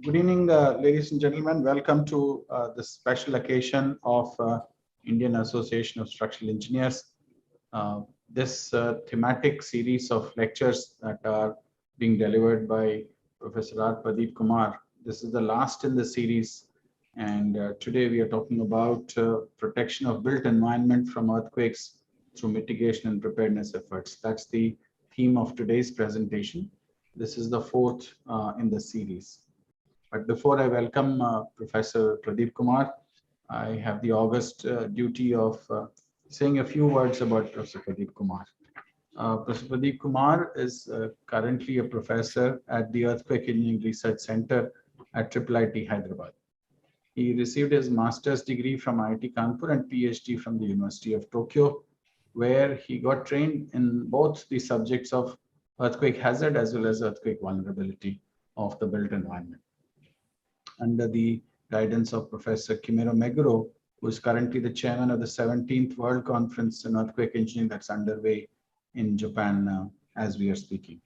Good evening, ladies and gentlemen. Welcome to this special occasion of Indian Association of Structural Engineers. This thematic series of lectures that are being delivered by Professor R. Pradeep Kumar. This is the last in the series, and today we are talking about protection of built environment from earthquakes through mitigation and preparedness efforts. That's the theme of today's presentation. This is the fourth in the series. But before I welcome Professor Pradeep Kumar, I have the august duty of saying a few words about Professor Pradeep Kumar. Professor Pradeep Kumar is currently a professor at the Earthquake Engineering Research Center at IIIT Hyderabad. He received his master's degree from IIT Kanpur and PhD from the University of Tokyo, where he got trained in both the subjects of earthquake hazard as well as earthquake vulnerability of the built environment. Under the guidance of Professor Kimiro Meguro, who is currently the chairman of the 17th World Conference in Earthquake Engineering that's underway in Japan as we are speaking.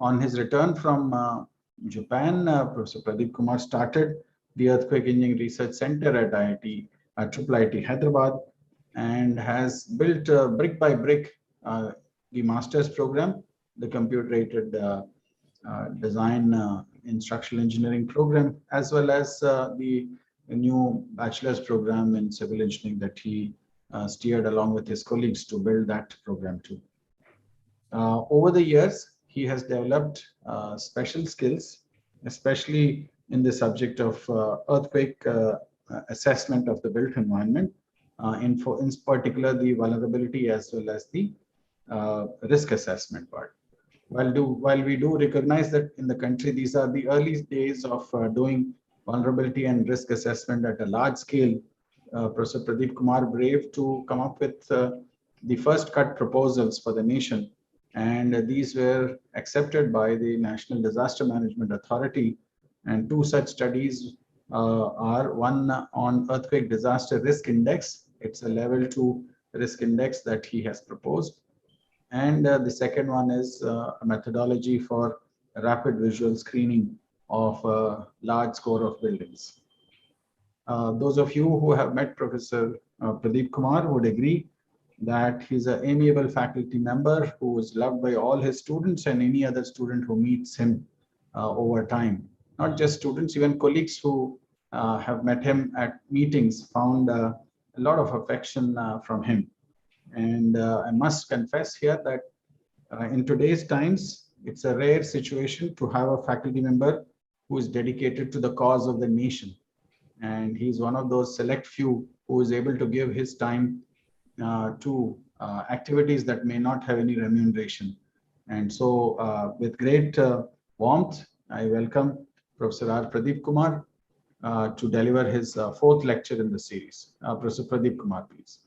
On his return from Japan, Professor Pradeep Kumar started the Earthquake Engineering Research Center at IIT Hyderabad and has built brick by brick the master's program, the computer-aided design in structural engineering program, as well as the new bachelor's program in civil engineering that he steered along with his colleagues to build that program too. Over the years, he has developed special skills, especially in the subject of earthquake assessment of the built environment, in particular the vulnerability as well as the risk assessment part. While we do recognize that in the country, these are the early days of doing vulnerability and risk assessment at a large scale, Professor Pradeep Kumar braved to come up with the first cut proposals for the nation. And these were accepted by the National Disaster Management Authority. And two such studies are one on earthquake disaster risk index. It's a level 2 risk index that he has proposed. And the second one is a methodology for rapid visual screening of a large score of buildings. Those of you who have met Professor Pradeep Kumar would agree that he's an amiable faculty member who is loved by all his students and any other student who meets him over time. Not just students, even colleagues who have met him at meetings found a lot of affection from him. And I must confess here that in today's times, it's a rare situation to have a faculty member who is dedicated to the cause of the nation. And he's one of those select few who is able to give his time to activities that may not have any remuneration. And so with great warmth, I welcome Professor R. Pradeep Kumar to deliver his fourth lecture in the series. Professor Pradeep Kumar, please.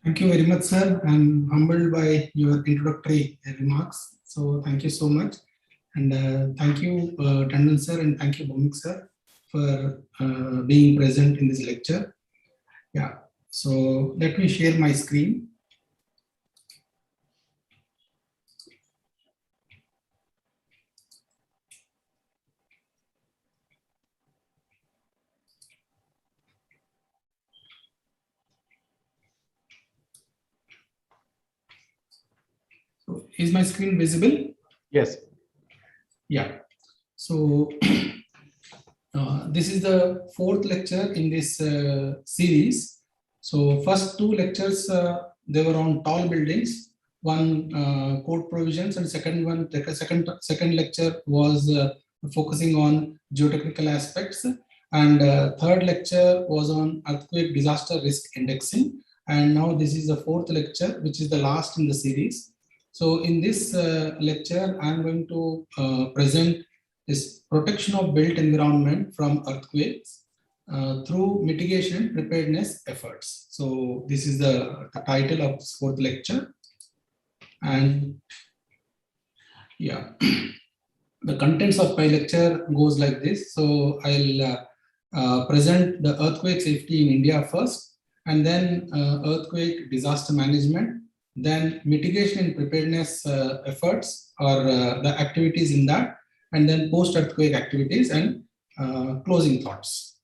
Thank you very much, sir. I'm humbled by your introductory remarks. So thank you so much. And thank you, Tandon sir, and thank you, Bhumik sir, for being present in this lecture. Yeah, so let me share my screen. Is my screen visible? Yes. Yeah. So this is the fourth lecture in this series. So first two lectures, they were on tall buildings. One code provisions, and second lecture was focusing on geotechnical aspects. And third lecture was on earthquake disaster risk indexing. And now this is the fourth lecture, which is the last in the series. So in this lecture, I'm going to present this protection of built environment from earthquakes through mitigation and preparedness efforts. So this is the title of this fourth lecture. And yeah, the contents of my lecture goes like this. So I'll present the earthquake safety in India first, and then earthquake disaster management, then mitigation and preparedness efforts or the activities in that, and then post-earthquake activities and closing thoughts.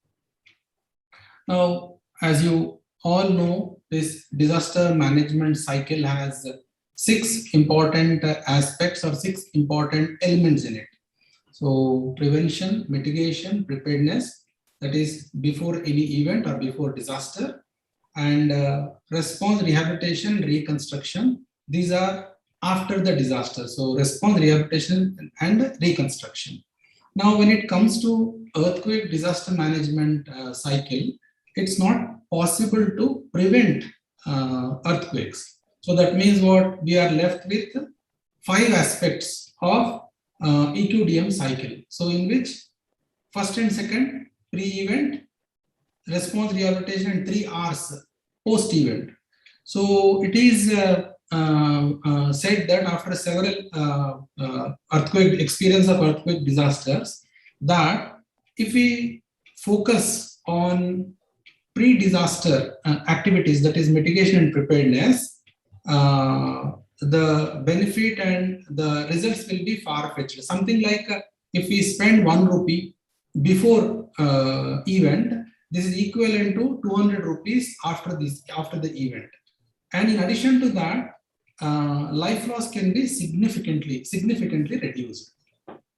Now, as you all know, this disaster management cycle has 6 important aspects or 6 important elements in it. So prevention, mitigation, preparedness, that is before any event or before disaster, and response, rehabilitation, reconstruction. These are after the disaster. So response, rehabilitation, and reconstruction. Now, when it comes to earthquake disaster management cycle, it's not possible to prevent earthquakes. So that means what we are left with 5 aspects of EQDM cycle. So in which first and second, pre-event, response, rehabilitation, and 3 R's post-event. So it is said that after several experience of earthquake disasters, that if we focus on pre-disaster activities, that is mitigation and preparedness, the benefit and the results will be far-fetched. Something like if we spend 1 rupee before event, this is equivalent to 200 rupees after the event. And in addition to that, life loss can be significantly reduced.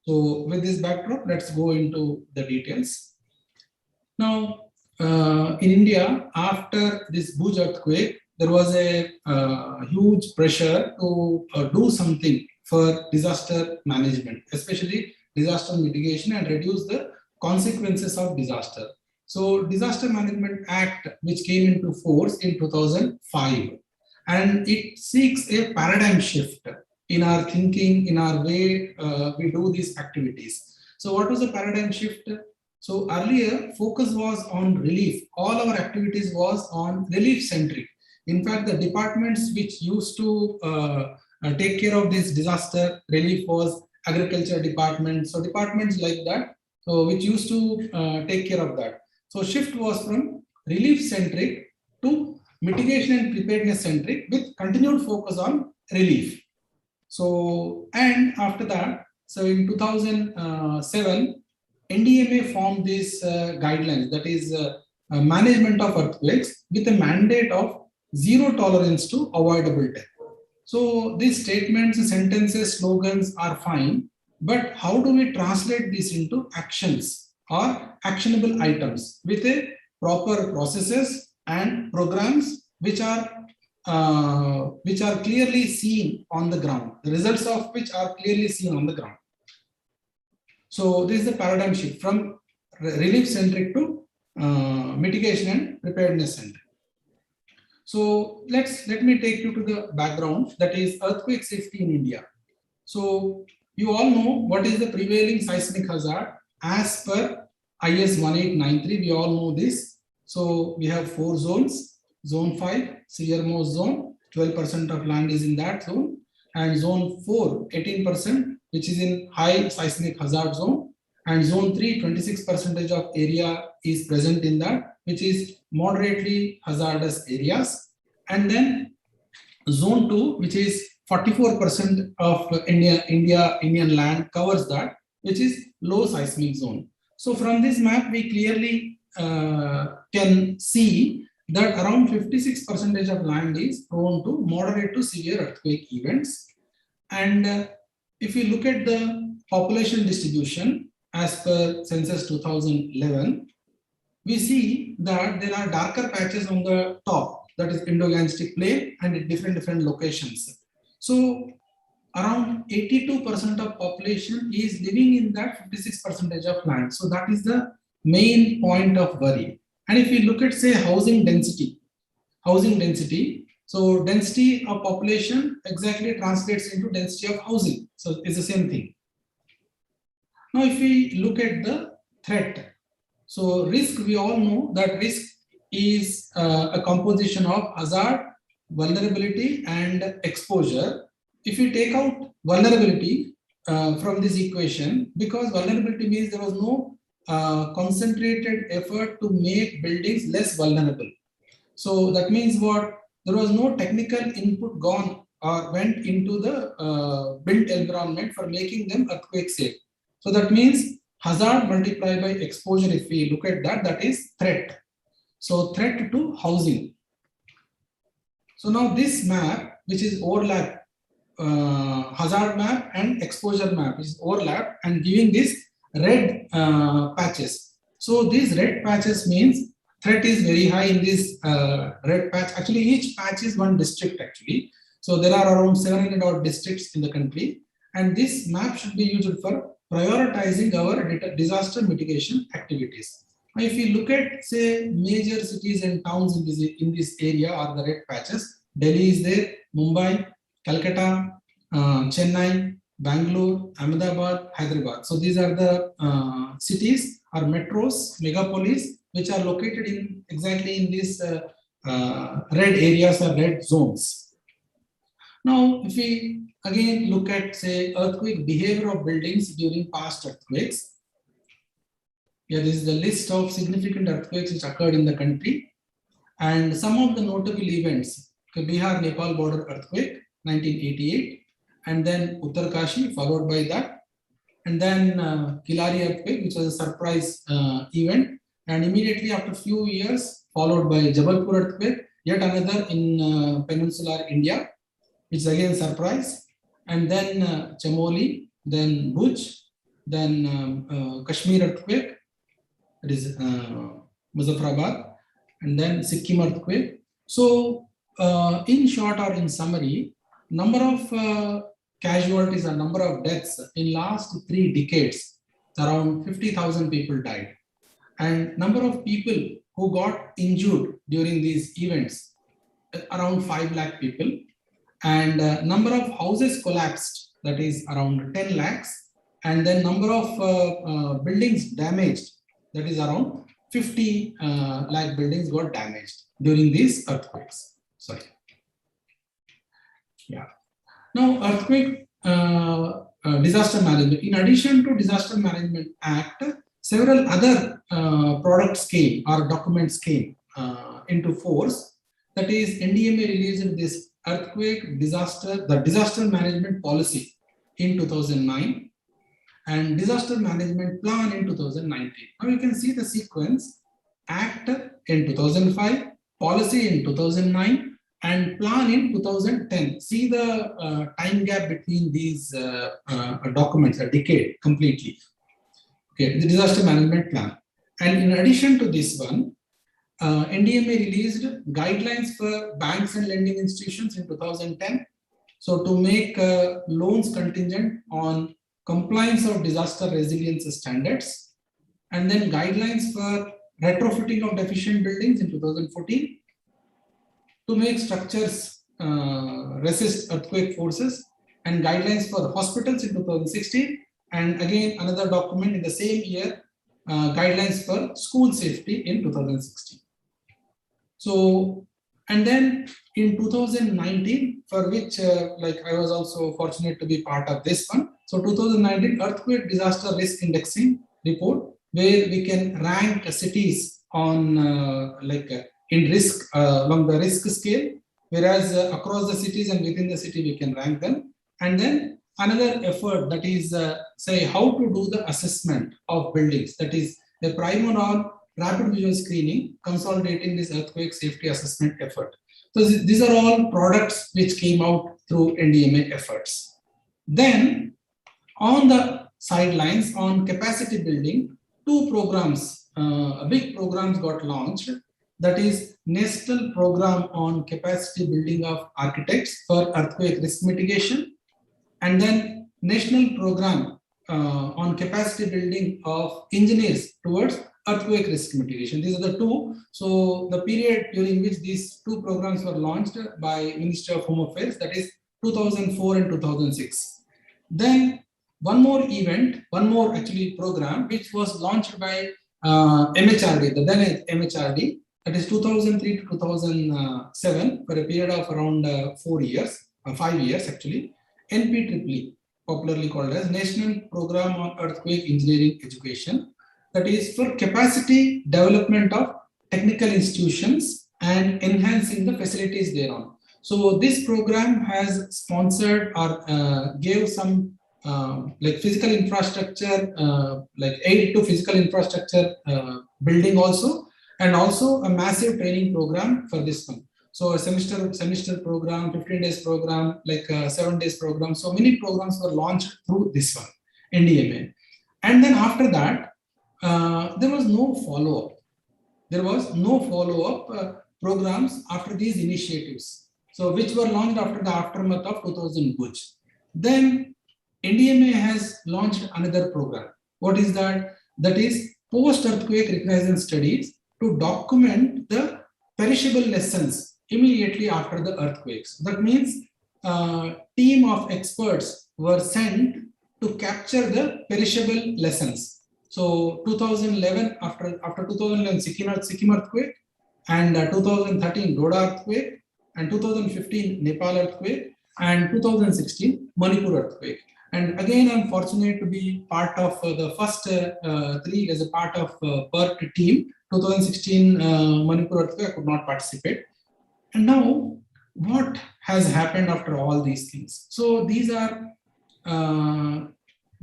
So with this backdrop, let's go into the details. Now, in India, after this Bhuj earthquake, there was a huge pressure to do something for disaster management, especially disaster mitigation, and reduce the consequences of disaster. So Disaster Management Act, which came into force in 2005, and it seeks a paradigm shift in our thinking, in our way we do these activities. So what was the paradigm shift? So earlier, focus was on relief. All our activities was on relief centric. In fact, the departments which used to take care of this disaster relief was agriculture department. So departments like that, so which used to take care of that. So shift was from relief centric to mitigation and preparedness centric with continued focus on relief. So, and after that, so in 2007, NDMA formed these guidelines, that is management of earthquakes with a mandate of zero tolerance to avoidable death. So these statements, sentences, slogans are fine, but how do we translate this into actions or actionable items with a proper processes and programs which are clearly seen on the ground, the results of which are clearly seen on the ground. So this is the paradigm shift from relief centric to mitigation and preparedness centric. So let me take you to the background, that is earthquake safety in India. So you all know what is the prevailing seismic hazard as per IS 1893. We all know this. So we have 4 zones. Zone 5, severmost zone, 12% of land is in that zone, and zone 4, 18%, which is in high seismic hazard zone, and zone 3, 26% of area is present in that, which is moderately hazardous areas, and then zone 2, which is 44% of Indian land covers that, which is low seismic zone. So from this map, we clearly can see that around 56% of land is prone to moderate to severe earthquake events. And if you look at the population distribution as per census 2011, we see that there are darker patches on the top, that is Indo-Gangetic plain, and at different locations. So around 82% of population is living in that 56% of land. So that is the main point of worry. And if you look at, say, housing density, so density of population exactly translates into density of housing. So it's the same thing. Now, if we look at the threat, so risk, we all know that risk is a composition of hazard, vulnerability, and exposure. If you take out vulnerability from this equation, because vulnerability means there was no concentrated effort to make buildings less vulnerable. So that means what? There was no technical input gone or went into the built environment for making them earthquake safe. So that means hazard multiplied by exposure. If we look at that, that is threat. So threat to housing. So now this map, which is overlap, hazard map and exposure map, is overlap and giving this red patches. So these red patches means threat is very high in this red patch. Actually, each patch is one district actually. So there are around 700 odd districts in the country, and this map should be used for prioritizing our disaster mitigation activities. Now, if you look at, say, major cities and towns in this area are the red patches. Delhi is there, Mumbai, Calcutta, Chennai, Bangalore, Ahmedabad, Hyderabad. So these are the cities or metros, megapolis, which are located in exactly in these red areas or red zones. Now, if we again look at, say, earthquake behavior of buildings during past earthquakes. Here is the list of significant earthquakes which occurred in the country, and some of the notable events: Bihar-Nepal border earthquake, 1988, and then Uttarkashi followed by that, and then Kilari earthquake, which was a surprise event, and immediately after a few years followed by Jabalpur earthquake, yet another in peninsular India, which is again surprise, and then Chamoli, then Bhuj, then Kashmir earthquake, that is Muzaffarabad, and then Sikkim earthquake. So in short or in summary, number of casualties and number of deaths in last 3 decades, around 50,000 people died. And number of people who got injured during these events, around 5 lakh people. And number of houses collapsed, that is around 10 lakhs. And then number of buildings damaged, that is around 50 lakh buildings got damaged during these earthquakes. Sorry. Yeah. Now, earthquake disaster management. In addition to Disaster Management Act, several other products came or documents came into force. That is, NDMA released this earthquake disaster, the disaster management policy in 2009, and disaster management plan in 2019. Now you can see the sequence: Act in 2005, policy in 2009, and plan in 2010. See the time gap between these documents, a decade completely. Okay, the disaster management plan. And in addition to this one, NDMA released guidelines for banks and lending institutions in 2010. So to make loans contingent on compliance of disaster resilience standards, and then guidelines for retrofitting of deficient buildings in 2014, to make structures resist earthquake forces, and guidelines for hospitals in 2016, and again another document in the same year, guidelines for school safety in 2016. So, and then in 2019, for which like I was also fortunate to be part of this one. So 2019 Earthquake Disaster Risk Indexing report, where we can rank cities on in risk along the risk scale, whereas across the cities and within the city we can rank them. And then another effort, that is say how to do the assessment of buildings, that is the primer on rapid visual screening, consolidating this earthquake safety assessment effort. So these are all products which came out through NDMA efforts. Then on the sidelines, on capacity building, 2 programs, big programs got launched. That is National Program on Capacity Building of Architects for Earthquake Risk Mitigation, and then National Program on Capacity Building of Engineers towards Earthquake Risk Mitigation. These are the 2. So the period during which these 2 programs were launched by Ministry of Home Affairs, that is 2004 and 2006. Then one more event, one more actually program, which was launched by MHRD, the then MHRD, that is 2003 to 2007, for a period of around 4 years, 5 years actually. NPEEE, popularly called as National Program on Earthquake Engineering Education, that is for capacity development of technical institutions and enhancing the facilities thereon. So this program has sponsored or gave some like physical infrastructure, like aid to physical infrastructure building also, and also a massive training program for this one. So a semester program, 15 days program, like 7 days program. So many programs were launched through this one, NDMA. And then after that, there was no follow-up. There was no follow-up programs after these initiatives. So which were launched after the aftermath of 2000 Bhuj. Then NDMA has launched another program. What is that? That is post-earthquake reconnaissance studies to document the perishable lessons immediately after the earthquakes. That means team of experts were sent to capture the perishable lessons. So 2011, after 2011 Sikkim earthquake, and 2013 Doda earthquake, and 2015 Nepal earthquake, and 2016 Manipur earthquake. And again, I'm fortunate to be part of the first three as a part of PERT team. 2016 Manipur earthquake, I could not participate. And now, what has happened after all these things? So these are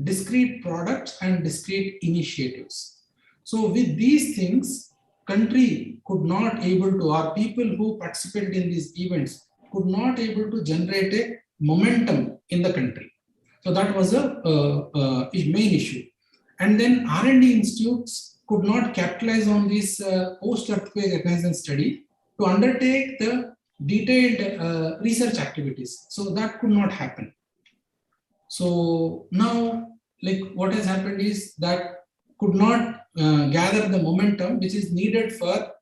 discrete products and discrete initiatives. So with these things, country could not able to, or people who participated in these events could not able to generate a momentum in the country. So that was a main issue. And then R&D institutes could not capitalize on this post-earthquake reconnaissance study to undertake the detailed research activities. So that could not happen. So now, like what has happened is that could not gather the momentum which is needed for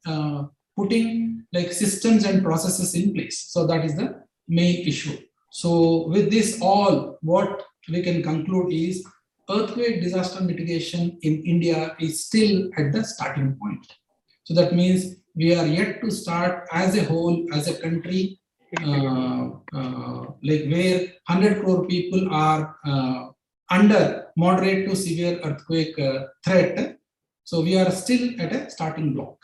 putting like systems and processes in place. So that is the main issue. So with this all, what we can conclude is earthquake disaster mitigation in India is still at the starting point. So that means we are yet to start as a whole, as a country, like where 100 crore people are under moderate to severe earthquake threat. So we are still at a starting block.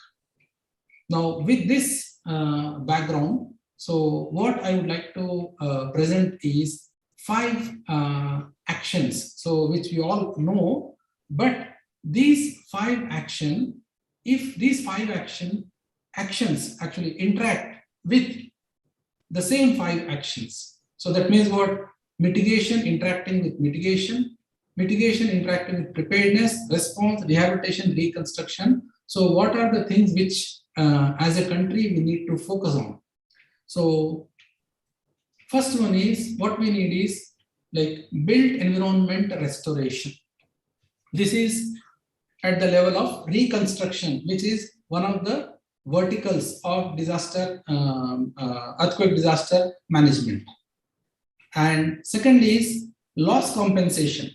Now with this background, so what I would like to present is 5 actions, so which we all know, but these 5 actions, if these 5 actions actually interact with the same 5 actions. So that means what? Mitigation interacting with mitigation, mitigation interacting with preparedness, response, rehabilitation, reconstruction. So what are the things which as a country we need to focus on? So first one is, what we need is like built environment restoration. This is at the level of reconstruction, which is one of the verticals of disaster, earthquake disaster management. And second is loss compensation.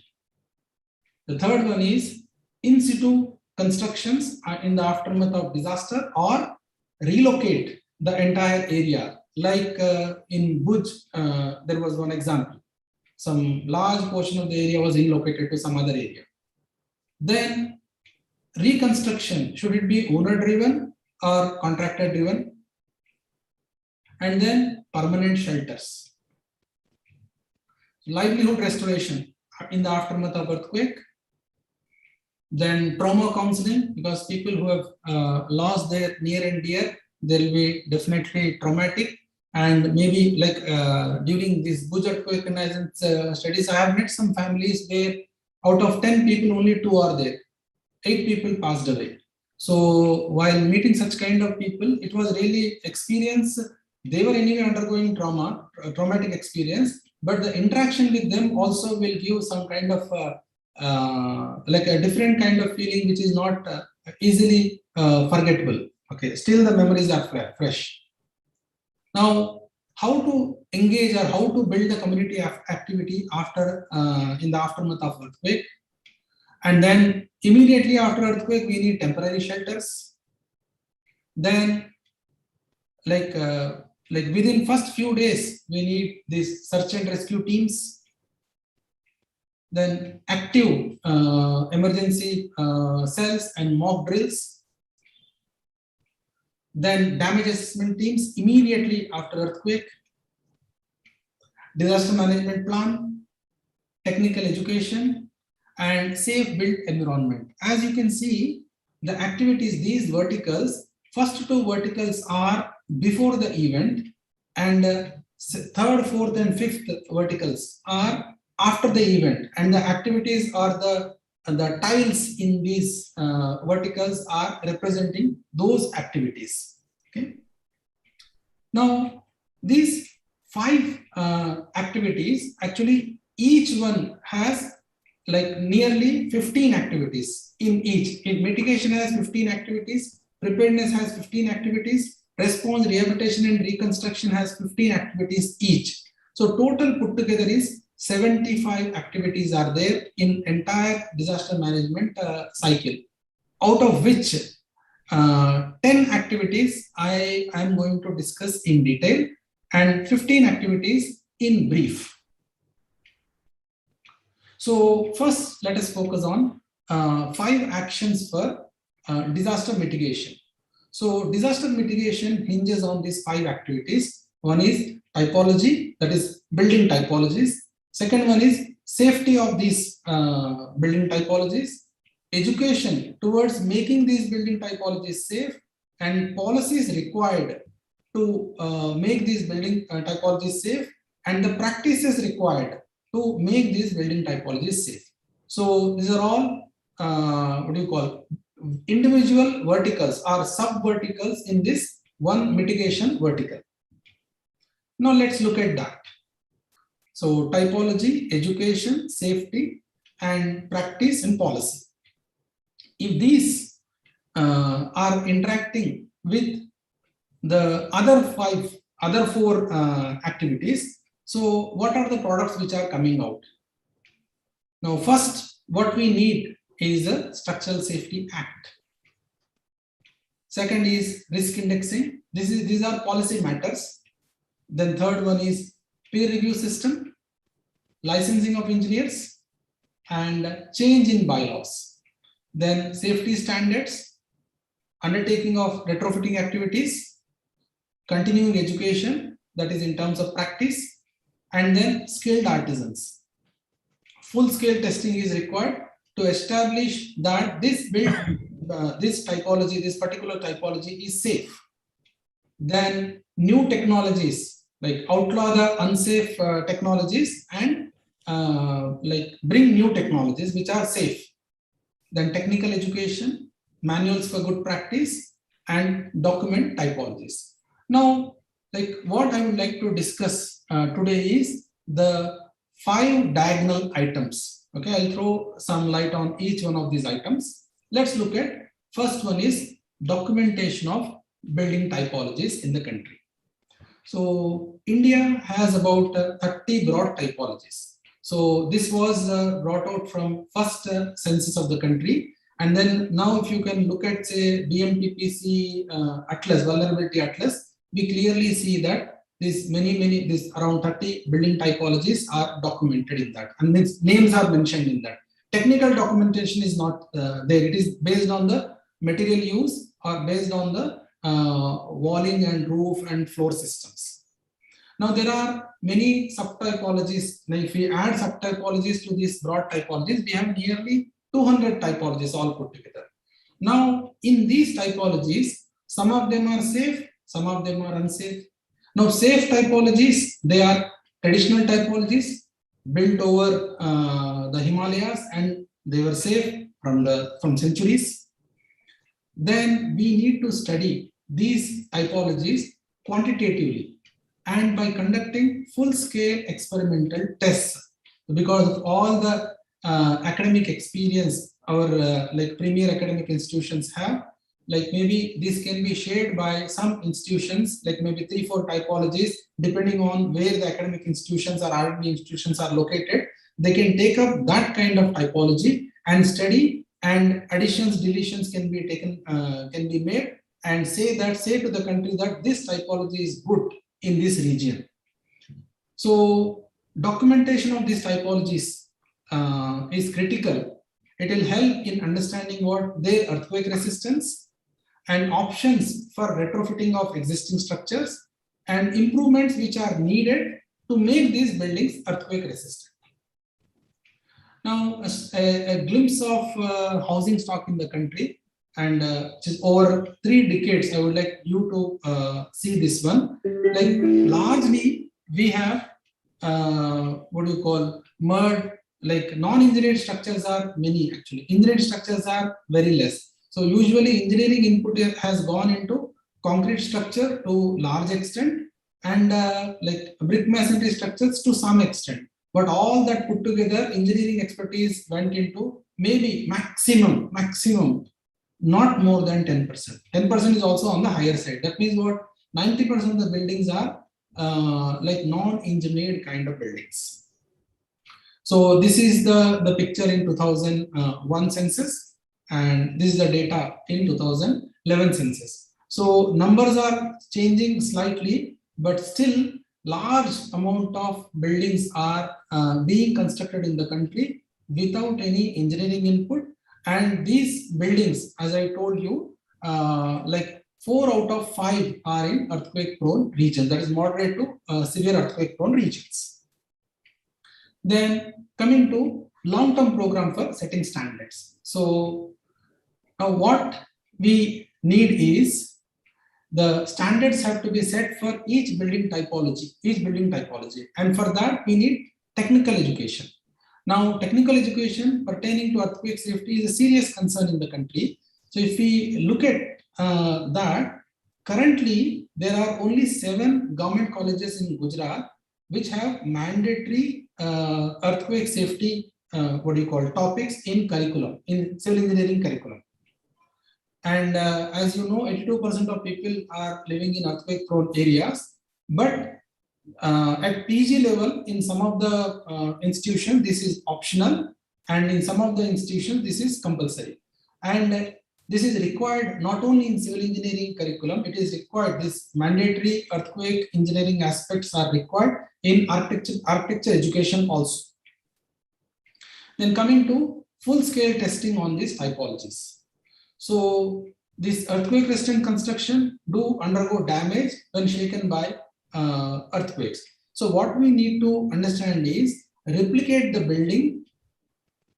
The third one is in situ constructions in the aftermath of disaster, or relocate the entire area. Like in Bhuj, there was one example. Some large portion of the area was relocated to some other area. Then reconstruction, should it be owner driven or contractor driven? And then permanent shelters. Livelihood restoration in the aftermath of earthquake. Then trauma counseling, because people who have lost their near and dear, there will be definitely traumatic. And maybe like during this Bhuj earthquake studies, I have met some families where out of 10 people, only 2 are there. 8 people passed away. So while meeting such kind of people, it was really experience. They were anyway undergoing traumatic experience, but the interaction with them also will give some kind of like a different kind of feeling, which is not easily forgettable. Okay, still the memories are fresh. Now, how to engage or how to build the community activity after in the aftermath of earthquake? And then immediately after earthquake, we need temporary shelters. Then, like within first few days, we need these search and rescue teams. Then active emergency cells and mock drills. Then damage assessment teams immediately after earthquake. Disaster management plan. technical education, and safe built environment. As you can see, the activities, these verticals, first two verticals are before the event, and third, fourth, and fifth verticals are after the event, and the activities are the tiles in these verticals are representing those activities. Okay. Now, these 5 activities, actually each one has like nearly 15 activities in each. In mitigation has 15 activities, preparedness has 15 activities, response, rehabilitation, and reconstruction has 15 activities each. So total put together is 75 activities are there in entire disaster management cycle, out of which 10 activities I am going to discuss in detail and 15 activities in brief. So first, let us focus on 5 actions for disaster mitigation. So disaster mitigation hinges on these 5 activities. One is typology, that is building typologies. Second one is safety of these building typologies, education towards making these building typologies safe, and policies required to make these building typologies safe, and the practices required to make these building typologies safe. So these are all what do you call individual verticals or sub verticals in this one mitigation vertical. Now let's look at that. So typology, education, safety, and practice and policy. If these are interacting with the other four activities, so what are the products which are coming out? Now, first, what we need is a Structural Safety Act. Second is risk indexing. These are policy matters. Then third one is peer review system, licensing of engineers, and change in bylaws. Then safety standards, undertaking of retrofitting activities, continuing education, that is in terms of practice, and then skilled artisans. Full-scale testing is required to establish that this typology, this particular typology is safe. Then new technologies, like outlaw the unsafe technologies and like bring new technologies which are safe. Then technical education, manuals for good practice, and document typologies. Now, like what I would like to discuss today is the 5 diagonal items. Okay, I'll throw some light on each one of these items. Let's look at first one is documentation of building typologies in the country. So India has about 30 broad typologies. So this was brought out from first census of the country. And then now if you can look at say BMPPC Atlas, Vulnerability Atlas, we clearly see that these around 30 building typologies are documented in that. And names are mentioned in that. Technical documentation is not there. It is based on the material use or based on the walling and roof and floor systems. Now there are many subtypologies. Now if we add subtypologies to these broad typologies, we have nearly 200 typologies all put together. Now in these typologies, some of them are safe, some of them are unsafe. Now safe typologies, they are traditional typologies built over the Himalayas, and they were safe from centuries. Then we need to study these typologies quantitatively and by conducting full-scale experimental tests. Because of all the academic experience our like premier academic institutions have, like maybe this can be shared by some institutions, like maybe 3-4 typologies, depending on where the academic institutions or R&D institutions are located. They can take up that kind of typology and study, and additions, deletions can be taken, can be made, and say to the country that this typology is good in this region. So documentation of these typologies is critical. It will help in understanding what their earthquake resistance and options for retrofitting of existing structures and improvements which are needed to make these buildings earthquake resistant. Now, a glimpse of housing stock in the country, and just over 3 decades, I would like you to see this one. Like largely, we have what do you call mud, like non-engineered structures are many actually. Engineered structures are very less. So usually engineering input has gone into concrete structure to large extent, and like brick masonry structures to some extent. But all that put together, engineering expertise went into maybe maximum, not more than 10%. 10% is also on the higher side. That means what? 90% of the buildings are like non-engineered kind of buildings. So this is the picture in 2001 census, and this is the data in 2011 census. So numbers are changing slightly, but still large amount of buildings are being constructed in the country without any engineering input. And these buildings, as I told you, like 4 out of 5 are in earthquake prone regions, that is moderate to severe earthquake prone regions. Then coming to long-term program for setting standards. So now what we need is the standards have to be set for each building typology, and for that we need technical education. Now, technical education pertaining to earthquake safety is a serious concern in the country. So if we look at that, currently there are only 7 government colleges in Gujarat which have mandatory earthquake safety topics in curriculum, in civil engineering curriculum. And as you know, 82% of people are living in earthquake prone areas, but at PG level, in some of the institutions, this is optional, and in some of the institutions, this is compulsory. And this is required not only in civil engineering curriculum, it is required, this mandatory earthquake engineering aspects are required in architecture education also. Then coming to full-scale testing on these typologies. So this earthquake resistant construction do undergo damage when shaken by earthquakes. So what we need to understand is replicate the building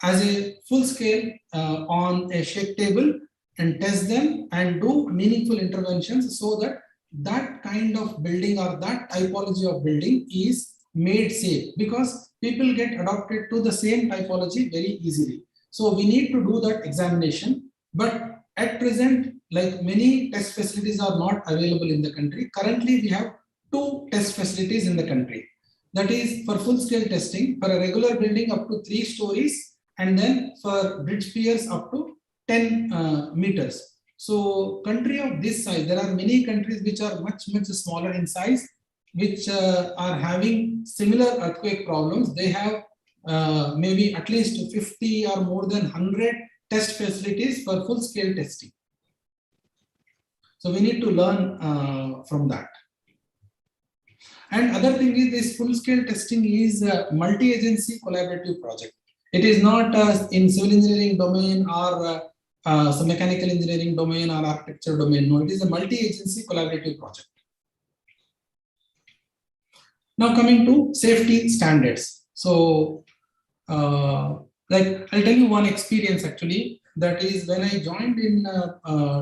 as a full scale on a shake table and test them and do meaningful interventions so that that kind of building or that typology of building is made safe, because people get adopted to the same typology very easily. So we need to do that examination, but at present, like many test facilities are not available in the country. Currently, we have 2 test facilities in the country. That is for full-scale testing for a regular building up to 3 stories, and then for bridge piers up to 10 meters. So country of this size, there are many countries which are much smaller in size, which are having similar earthquake problems. They have maybe at least 50 or more than 100 test facilities for full-scale testing. So we need to learn from that. And other thing is, this full-scale testing is a multi-agency collaborative project. It is not in civil engineering domain or some mechanical engineering domain or architecture domain. No, it is a multi-agency collaborative project. Now coming to safety standards. So like I'll tell you one experience actually. That is when I joined in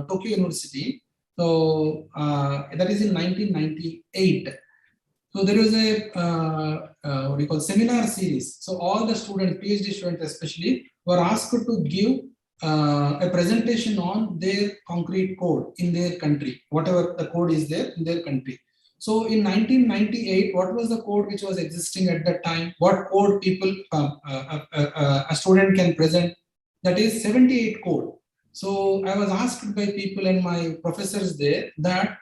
Tokyo University. So that is in 1998. So there was a seminar series. So all the students, PhD students especially, were asked to give a presentation on their concrete code in their country, whatever the code is there in their country. So in 1998, what was the code which was existing at that time? What code people, a student can present? That is 78 code. So I was asked by people and my professors there that,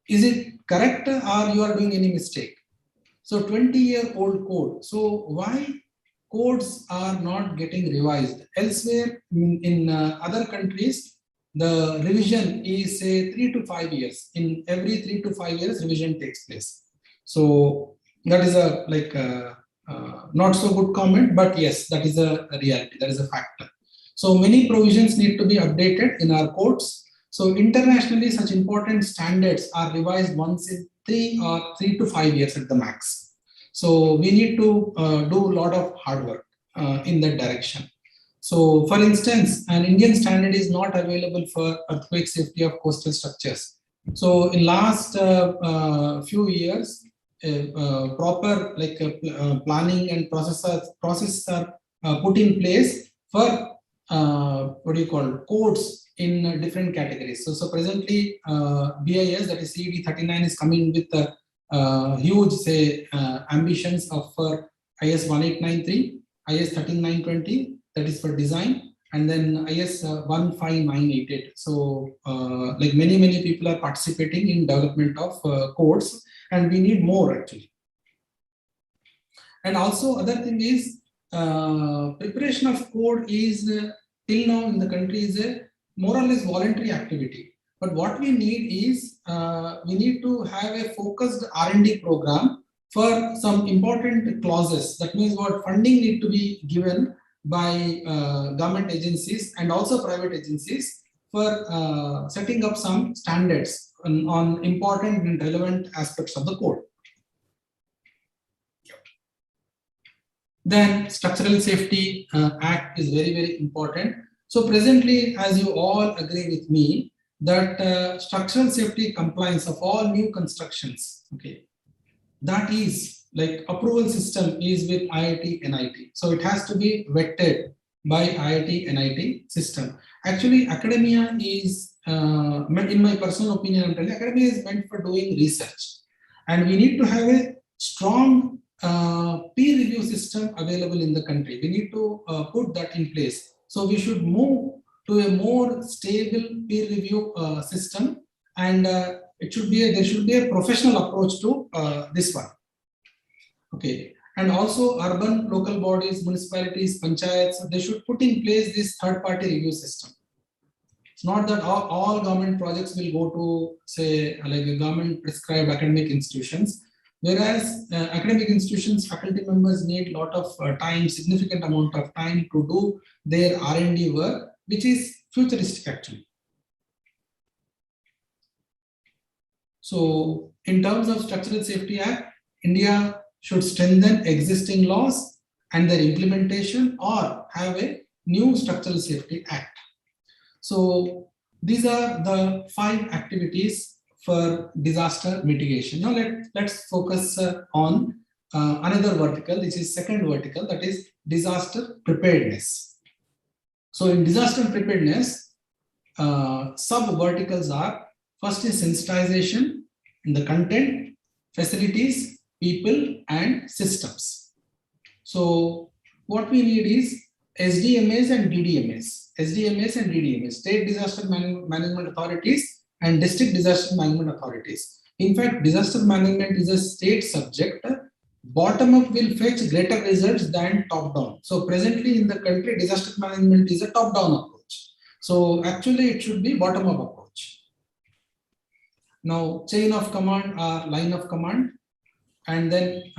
is it correct or you are doing any mistake? So 20-year-old code. So why codes are not getting revised? Elsewhere in other countries, the revision is say 3 to 5 years. In every 3 to 5 years, revision takes place. So that is a not so good comment, but yes, that is a reality. That is a factor. So many provisions need to be updated in our codes. So internationally, such important standards are revised once in 3 to 5 years at the max. So we need to do a lot of hard work. in that direction. So, for instance, an Indian standard is not available for earthquake safety of coastal structures. So, in last few years, proper planning and processes are put in place for what do you call codes in different categories. So presently, BIS, that is CED 39, is coming with huge ambitions of IS 1893, IS 13920, that is for design, and then IS 15988. So like many people are participating in development of codes, and we need more actually. And also other thing is preparation of code is till now in the country is a more or less voluntary activity. But what we need is we need to have a focused R&D program for some important clauses. That means what funding need to be given by government agencies and also private agencies for setting up some standards on important and relevant aspects of the code. Then Structural Safety Act is very important. So presently, as you all agree with me, that structural safety compliance of all new constructions, okay, that is like approval system is with IIT NIT. So it has to be vetted by IIT NIT system. Actually, academia is, in my personal opinion, I'm telling you, academia is meant for doing research, and we need to have a strong peer review system available in the country. We need to put that in place. So we should move to a more stable peer review system, and there should be a professional approach to this one. Okay, and also urban local bodies, municipalities, panchayats, they should put in place this third-party review system. It's not that all government projects will go to, say, like a government prescribed academic institutions. Whereas academic institutions, faculty members need a lot of time, significant amount of time to do their R&D work, which is futuristic actually. So in terms of Structural Safety Act, India should strengthen existing laws and their implementation, or have a new Structural Safety Act. So these are the 5 activities for disaster mitigation. Now let's focus on another vertical, which is second vertical, that is disaster preparedness. So in disaster preparedness, sub verticals are, first is sensitization in the content, facilities, people, and systems. So what we need is SDMAs and DDMAs, state disaster management authorities and district disaster management authorities. In fact, disaster management is a state subject. Bottom up will fetch greater results than top down. So presently in the country, disaster management is a top down approach. So actually it should be bottom up approach. Now chain of command or line of command, and then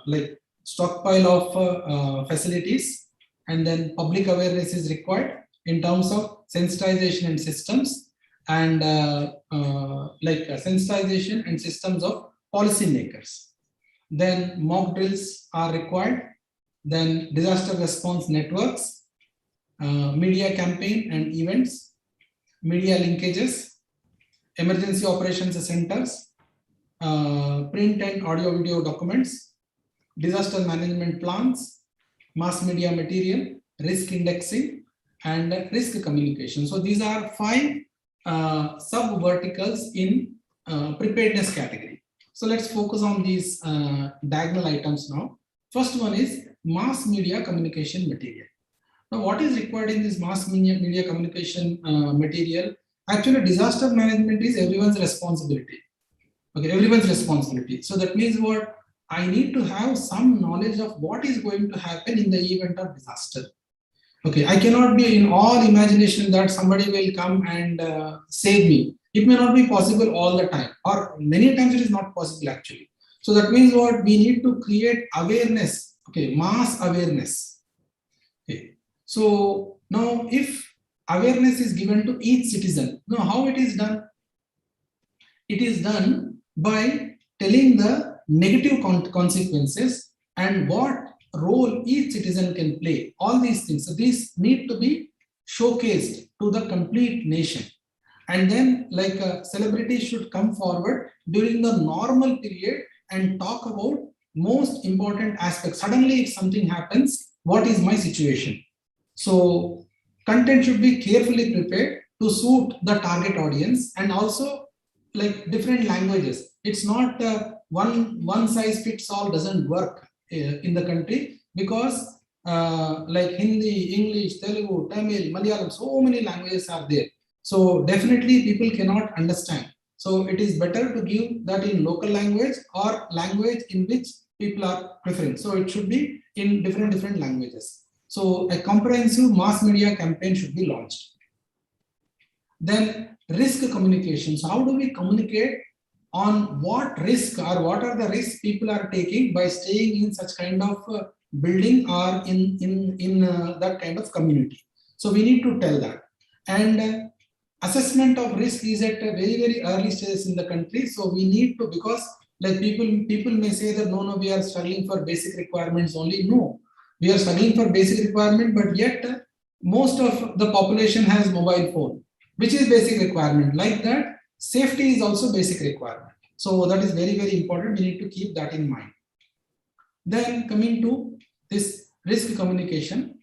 like stockpile of facilities, and then public awareness is required in terms of sensitization and systems, and sensitization and systems of policymakers. Then mock drills are required. Then disaster response networks, media campaign and events, media linkages, emergency operations centers, print and audio video documents, disaster management plans, mass media material, risk indexing, and risk communication. So these are 5 sub verticals in preparedness category. So let's focus on these diagonal items now. First one is mass media communication material. Now what is required in this mass media communication material? Actually, disaster management is everyone's responsibility. Okay, everyone's responsibility. So that means what? I need to have some knowledge of what is going to happen in the event of disaster. Okay, I cannot be in all imagination that somebody will come and save me. It may not be possible all the time, or many times it is not possible actually. So that means what? We need to create awareness, okay, mass awareness. Okay. So now if awareness is given to each citizen, now how it is done? It is done by telling the negative consequences and what role each citizen can play, all these things. So these need to be showcased to the complete nation. And then like a celebrity should come forward during the normal period and talk about most important aspects. Suddenly if something happens, what is my situation? So content should be carefully prepared to suit the target audience, and also like different languages. It's not one size fits all doesn't work in the country, because like Hindi, English, Telugu, Tamil, Malayalam, so many languages are there. So definitely people cannot understand. So it is better to give that in local language or language in which people are preferring. So it should be in different languages. So a comprehensive mass media campaign should be launched. Then risk communication. So how do we communicate on what risk or what are the risks people are taking by staying in such kind of building or in that kind of community? So we need to tell that. And assessment of risk is at a very early stages in the country. So we need to, because like people may say that no, we are struggling for basic requirements only. No, we are struggling for basic requirement, but yet most of the population has mobile phone, which is basic requirement. Like that, safety is also basic requirement. So that is very important. We need to keep that in mind. Then coming to this risk communication,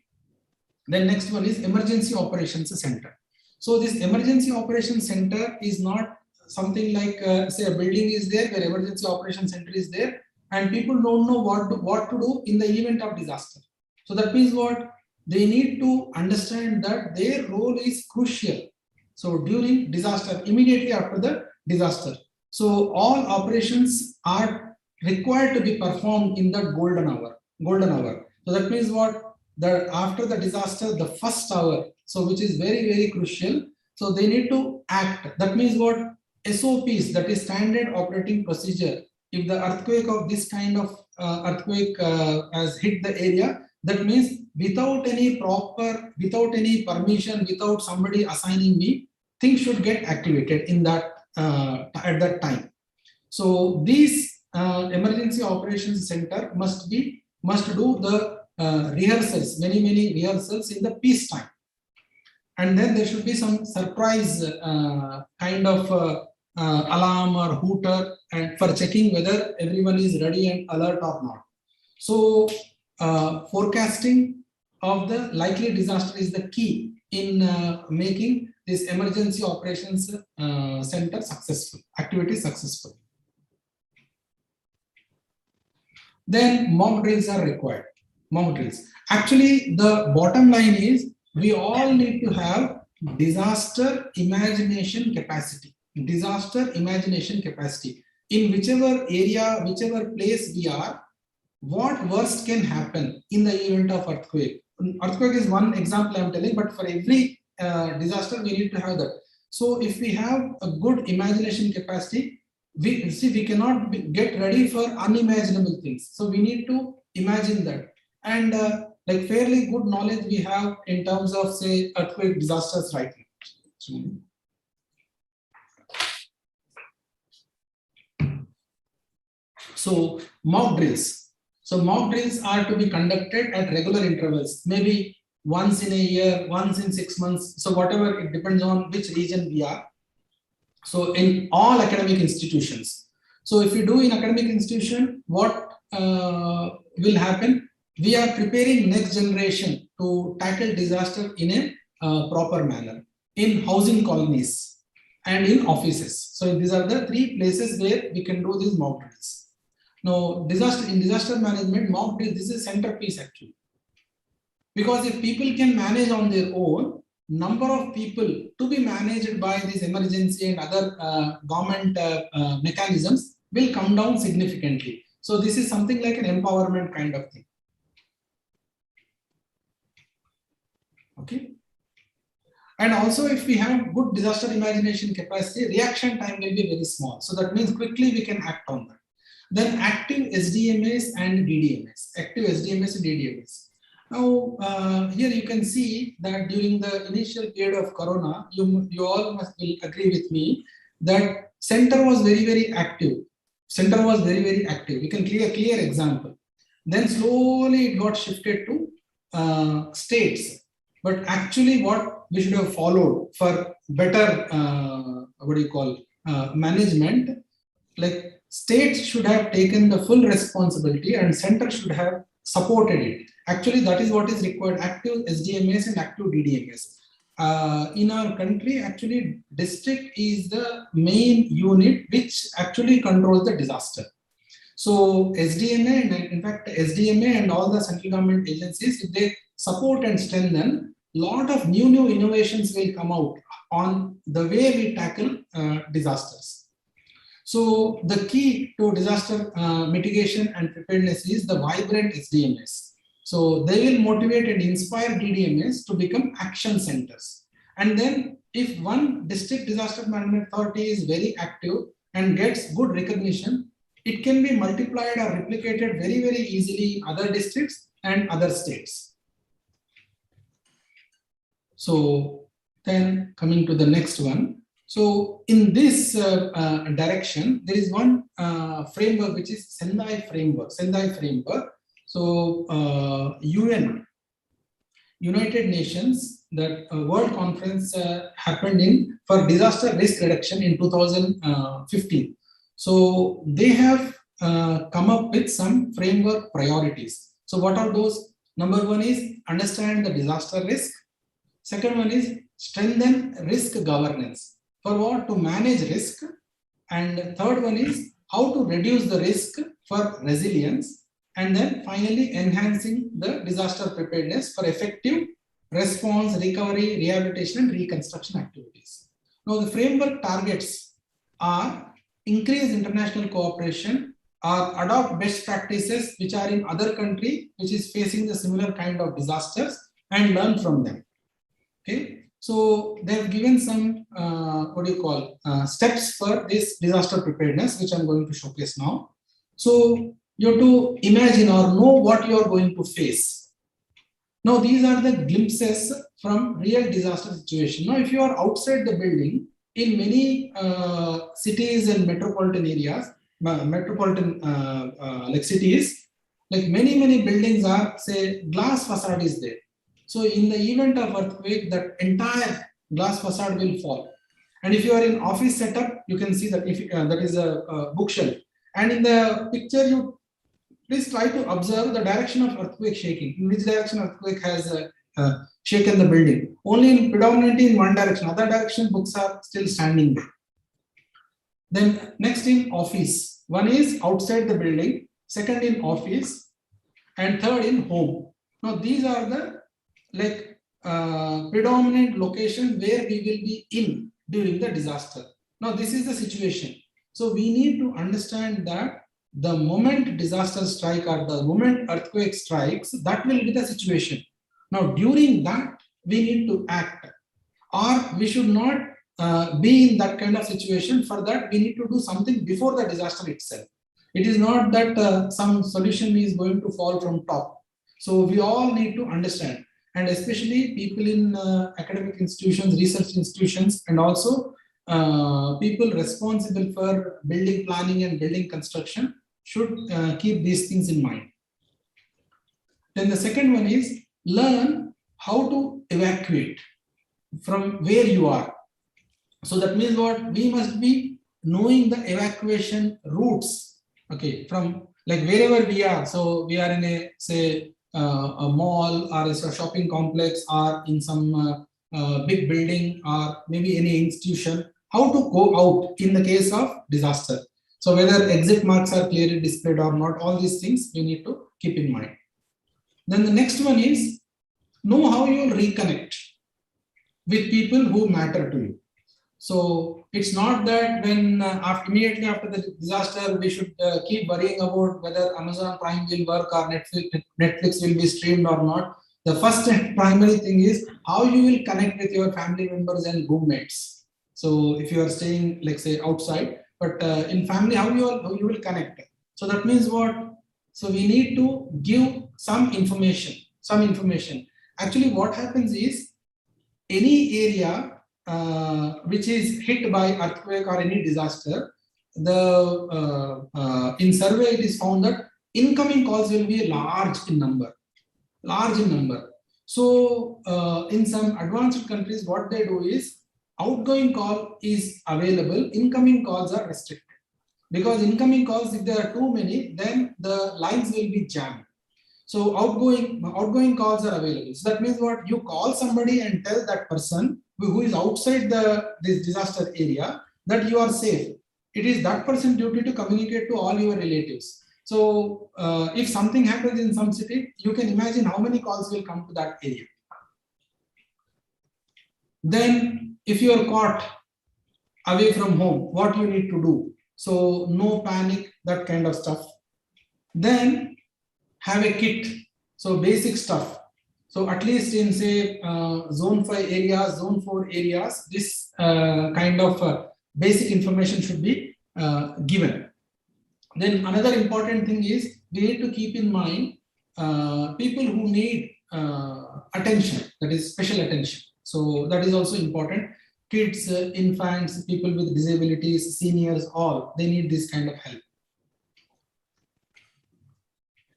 then next one is emergency operations center. So this emergency operations center is not something like say a building is there where emergency operations center is there and people don't know what to do in the event of disaster. So that means what? They need to understand that their role is crucial. So during disaster, immediately after the disaster. So all operations are required to be performed in that golden hour. So that means what? That after the disaster, the first hour, so which is very crucial. So they need to act. That means what? SOPs, that is standard operating procedure. If the earthquake of this kind of earthquake has hit the area, that means without any permission, without somebody assigning me, things should get activated in that at that time. So these emergency operations center must do the rehearsals, many rehearsals in the peace time. And then there should be some surprise kind of alarm or hooter and for checking whether everyone is ready and alert or not. So forecasting of the likely disaster is the key in making this emergency operations center successful, activity successful. Then mock drills are required. Mock drills. Actually, the bottom line is we all need to have disaster imagination capacity. Disaster imagination capacity. In whichever area, whichever place we are, what worst can happen in the event of earthquake. Earthquake is one example I'm telling, but for every disaster, we need to have that. So if we have a good imagination capacity, we cannot get ready for unimaginable things. So we need to imagine that. And like fairly good knowledge we have in terms of say earthquake disasters right now. So mock drills. So mock drills are to be conducted at regular intervals, maybe once in a year, once in 6 months. So whatever, it depends on which region we are. So in all academic institutions. So if you do in academic institution, what will happen? We are preparing next generation to tackle disaster in a proper manner in housing colonies and in offices. So these are the three places where we can do these mock drills. Now, disaster management, mock drill, this is centerpiece actually. Because if people can manage on their own, number of people to be managed by this emergency and other government mechanisms will come down significantly. So this is something like an empowerment kind of thing. Okay. And also if we have good disaster imagination capacity, reaction time will be very small. So that means quickly we can act on that. Then active SDMS and DDMS, active SDMS and DDMS. Now, here you can see that during the initial period of Corona, you all must will agree with me that center was very active. Center was very active. We can clear example. Then slowly it got shifted to states. But actually what we should have followed for better, management, like states should have taken the full responsibility and center should have supported it. Actually, that is what is required, active SDMS and active DDMS. In our country, actually, district is the main unit which actually controls the disaster. So SDMA, and in fact, SDMA and all the central government agencies, if they support and strengthen, lot of new innovations will come out on the way we tackle disasters. So the key to disaster mitigation and preparedness is the vibrant SDMS. So they will motivate and inspire DDMS to become action centers. And then if one district disaster management authority is very active and gets good recognition, it can be multiplied or replicated very easily in other districts and other states. So then coming to the next one. So in this direction, there is one framework which is Sendai framework. So United Nations, that World Conference happened for disaster risk reduction in 2015. So they have come up with some framework priorities. So what are those? Number one is understand the disaster risk. Second one is strengthen risk governance. For what? To manage risk. And third one is how to reduce the risk for resilience. And then finally enhancing the disaster preparedness for effective response, recovery, rehabilitation, and reconstruction activities. Now the framework targets are increase international cooperation or adopt best practices which are in other country which is facing the similar kind of disasters and learn from them. Okay, so they have given some steps for this disaster preparedness, which I'm going to showcase now. So you have to imagine or know what you are going to face. Now these are the glimpses from real disaster situation. Now if you are outside the building, in many cities and metropolitan areas, like cities, like many buildings are, say, glass facade is there. So in the event of earthquake, that entire glass facade will fall. And if you are in office setup, you can see that if that is a bookshelf. And in the picture, you please try to observe the direction of earthquake shaking. In which direction earthquake has shaken the building? Only predominantly in one direction. Other direction, books are still standing there. Then next in office. One is outside the building. Second in office. And third in home. Now these are the predominant location where we will be in during the disaster. Now this is the situation. So we need to understand that the moment disaster strike or the moment earthquake strikes, that will be the situation. Now during that, we need to act, or we should not be in that kind of situation. For that, we need to do something before the disaster itself. It is not that some solution is going to fall from top. So we all need to understand. And especially people in academic institutions, research institutions, and also people responsible for building planning and building construction should keep these things in mind. Then the second one is learn how to evacuate from where you are. So that means what? We must be knowing the evacuation routes, okay, from like wherever we are. So we are in a, say, a mall or a shopping complex or in some big building or maybe any institution, how to go out in the case of disaster. So whether exit marks are clearly displayed or not, all these things we need to keep in mind. Then the next one is know how you will reconnect with people who matter to you. So it's not that when immediately after the disaster, we should keep worrying about whether Amazon Prime will work or Netflix will be streamed or not. The first and primary thing is how you will connect with your family members and roommates. So if you are staying, like say outside, but in family, how you will connect. So that means what? So we need to give some information. Actually, what happens is any area which is hit by earthquake or any disaster, in survey it is found that incoming calls will be large in number. So in some advanced countries, what they do is outgoing call is available, incoming calls are restricted. Because incoming calls, if there are too many, then the lines will be jammed. So outgoing calls are available. So that means what? You call somebody and tell that person who is outside this disaster area that you are safe. It is that person's duty to communicate to all your relatives. So if something happens in some city, you can imagine how many calls will come to that area. Then if you are caught away from home, what you need to do? So no panic, that kind of stuff. Then have a kit. So basic stuff. So at least in say zone 5 areas, zone 4 areas, this kind of basic information should be given. Then another important thing is we need to keep in mind people who need attention, that is special attention. So that is also important. Kids, infants, people with disabilities, seniors, all, they need this kind of help.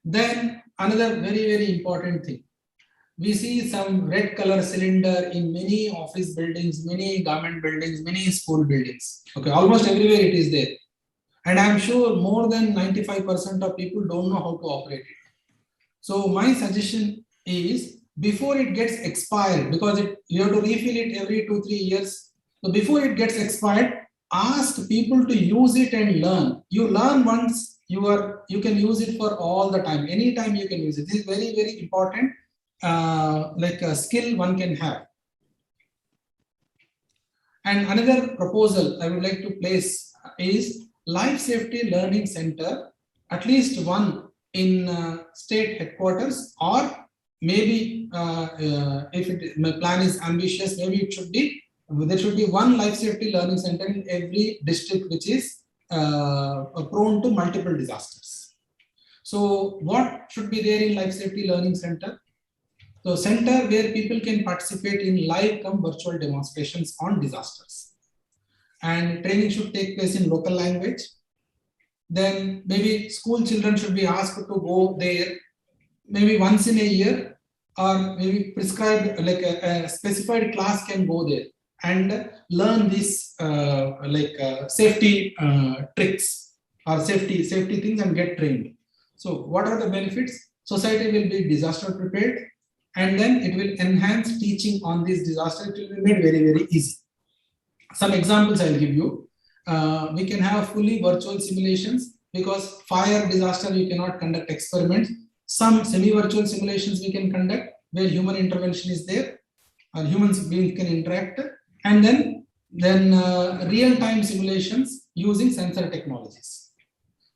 Then another very important thing. We see some red color cylinder in many office buildings, many government buildings, many school buildings. Okay, almost everywhere it is there. And I'm sure more than 95% of people don't know how to operate it. So my suggestion is before it gets expired, because you have to refill it every 2-3 years. So before it gets expired, ask people to use it and learn. You learn once, you can use it for all the time. Anytime you can use it. This is very important, like a skill one can have. And another proposal I would like to place is Life Safety Learning Center, at least one in state headquarters, or maybe if my plan is ambitious, maybe there should be one life safety learning center in every district which is prone to multiple disasters. So what should be there in life safety learning center? So center where people can participate in live come virtual demonstrations on disasters. And training should take place in local language. Then maybe school children should be asked to go there maybe once in a year, or maybe prescribed, like a specified class can go there and learn these safety tricks or safety things and get trained. So what are the benefits? Society will be disaster prepared, and then it will enhance teaching on this disaster. It will be made very easy. Some examples I'll give you. We can have fully virtual simulations, because fire disaster you cannot conduct experiments. Some semi-virtual simulations we can conduct where human intervention is there, or humans beings can interact, and then real-time simulations using sensor technologies,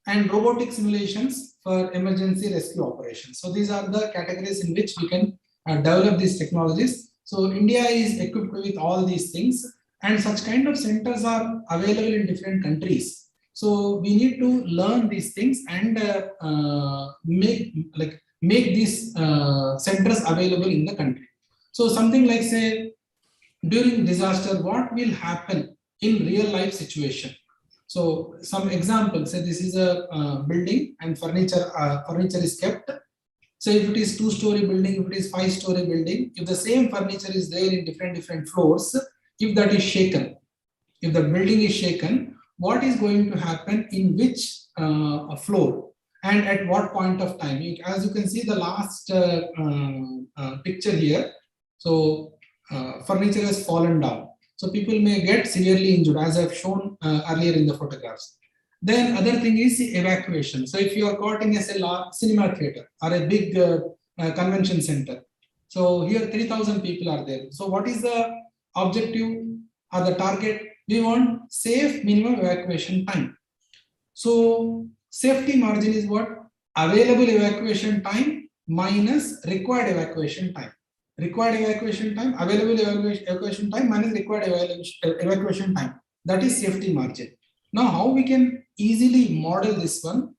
and robotic simulations for emergency rescue operations. So these are the categories in which we can develop these technologies. So India is equipped with all these things, and such kind of centers are available in different countries. So we need to learn these things and make these centers available in the country. So something like, say, during disaster, what will happen in real life situation? So some examples, say this is a building and furniture is kept. So if it is 2-story building, if it is 5-story building, if the same furniture is there in different floors, if that is shaken, if the building is shaken, what is going to happen in which floor and at what point of time? As you can see the last picture here, so furniture has fallen down. So people may get severely injured, as I've shown earlier in the photographs. Then other thing is evacuation. So if you are caught in a cinema theater or a big convention center, so here 3,000 people are there. So what is the objective or the target? We want safe minimum evacuation time. So safety margin is what? Available evacuation time minus required evacuation time. Required evacuation time, available evacuation time minus required evacuation time. That is safety margin. Now, how we can easily model this one?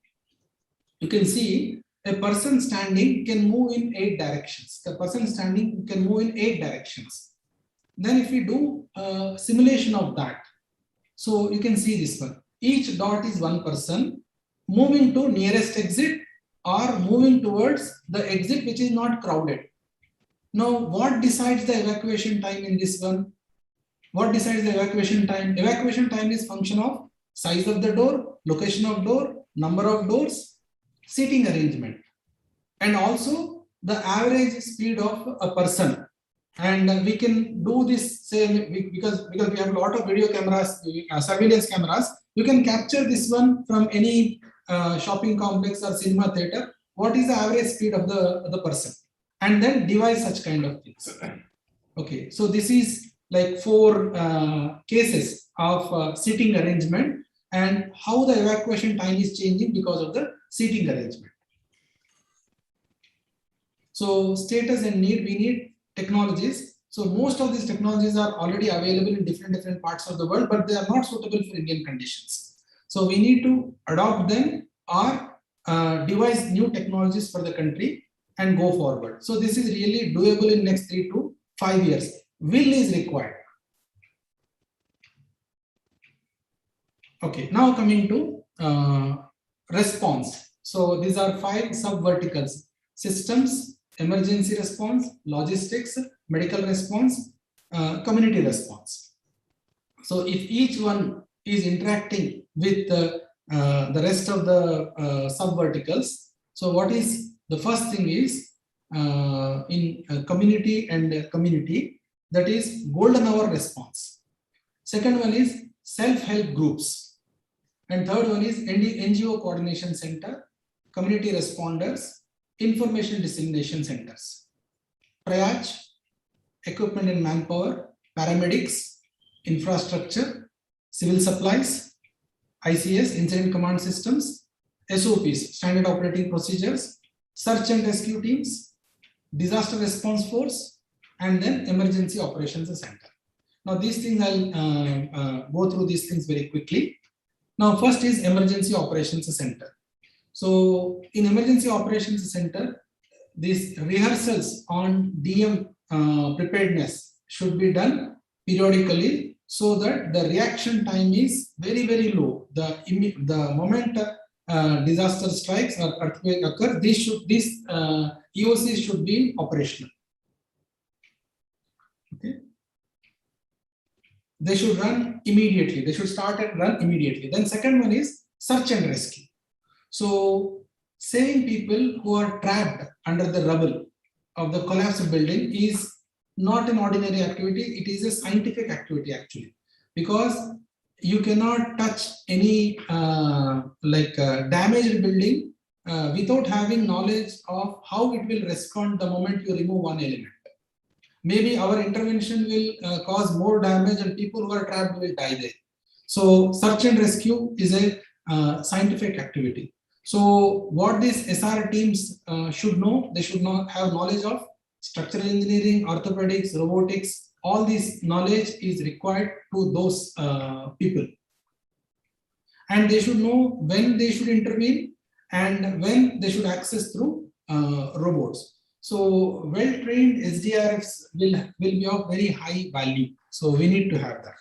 You can see a person standing can move in 8 directions. The person standing can move in 8 directions. Then if we do a simulation of that, so you can see this one. Each dot is one person moving to nearest exit or moving towards the exit which is not crowded. Now, what decides the evacuation time in this one? What decides the evacuation time? Evacuation time is function of size of the door, location of door, number of doors, seating arrangement, and also the average speed of a person. And we can do this, say, because we have a lot of video cameras, surveillance cameras. You can capture this one from any shopping complex or cinema theater. What is the average speed of the person? And then devise such kind of things. Okay, so this is like 4 cases of seating arrangement and how the evacuation time is changing because of the seating arrangement. So status and need, we need technologies. So most of these technologies are already available in different parts of the world, but they are not suitable for Indian conditions. So we need to adopt them or devise new technologies for the country and go forward. So this is really doable in next 3 to 5 years. Will is required. Okay, now coming to response. So these are 5 sub-verticals: systems, emergency response, logistics, medical response, community response. So if each one is interacting with the rest of the sub-verticals, so what is the first thing is in community and community, that is golden hour response. Second one is self-help groups. And third one is NGO coordination center, community responders, information dissemination centers, triage, equipment and manpower, paramedics, infrastructure, civil supplies, ICS, incident command systems, SOPs, standard operating procedures, search and rescue teams, disaster response force, and then emergency operations center. Now these things, I'll go through these things very quickly. Now first is emergency operations center. So in emergency operations center, these rehearsals on DM preparedness should be done periodically so that the reaction time is very low. The moment disaster strikes or earthquake occurs, these EOCs should be operational. Okay. They should run immediately. They should start and run immediately. Then second one is search and rescue. So saving people who are trapped under the rubble of the collapsed building is not an ordinary activity. It is a scientific activity actually, because you cannot touch any damaged building without having knowledge of how it will respond the moment you remove one element. Maybe our intervention will cause more damage and people who are trapped will die there. So search and rescue is a scientific activity. So what these SR teams should know, they should not have knowledge of structural engineering, orthopedics, robotics. All this knowledge is required to those people. And they should know when they should intervene and when they should access through robots. So well-trained SDRFs will be of very high value. So we need to have that.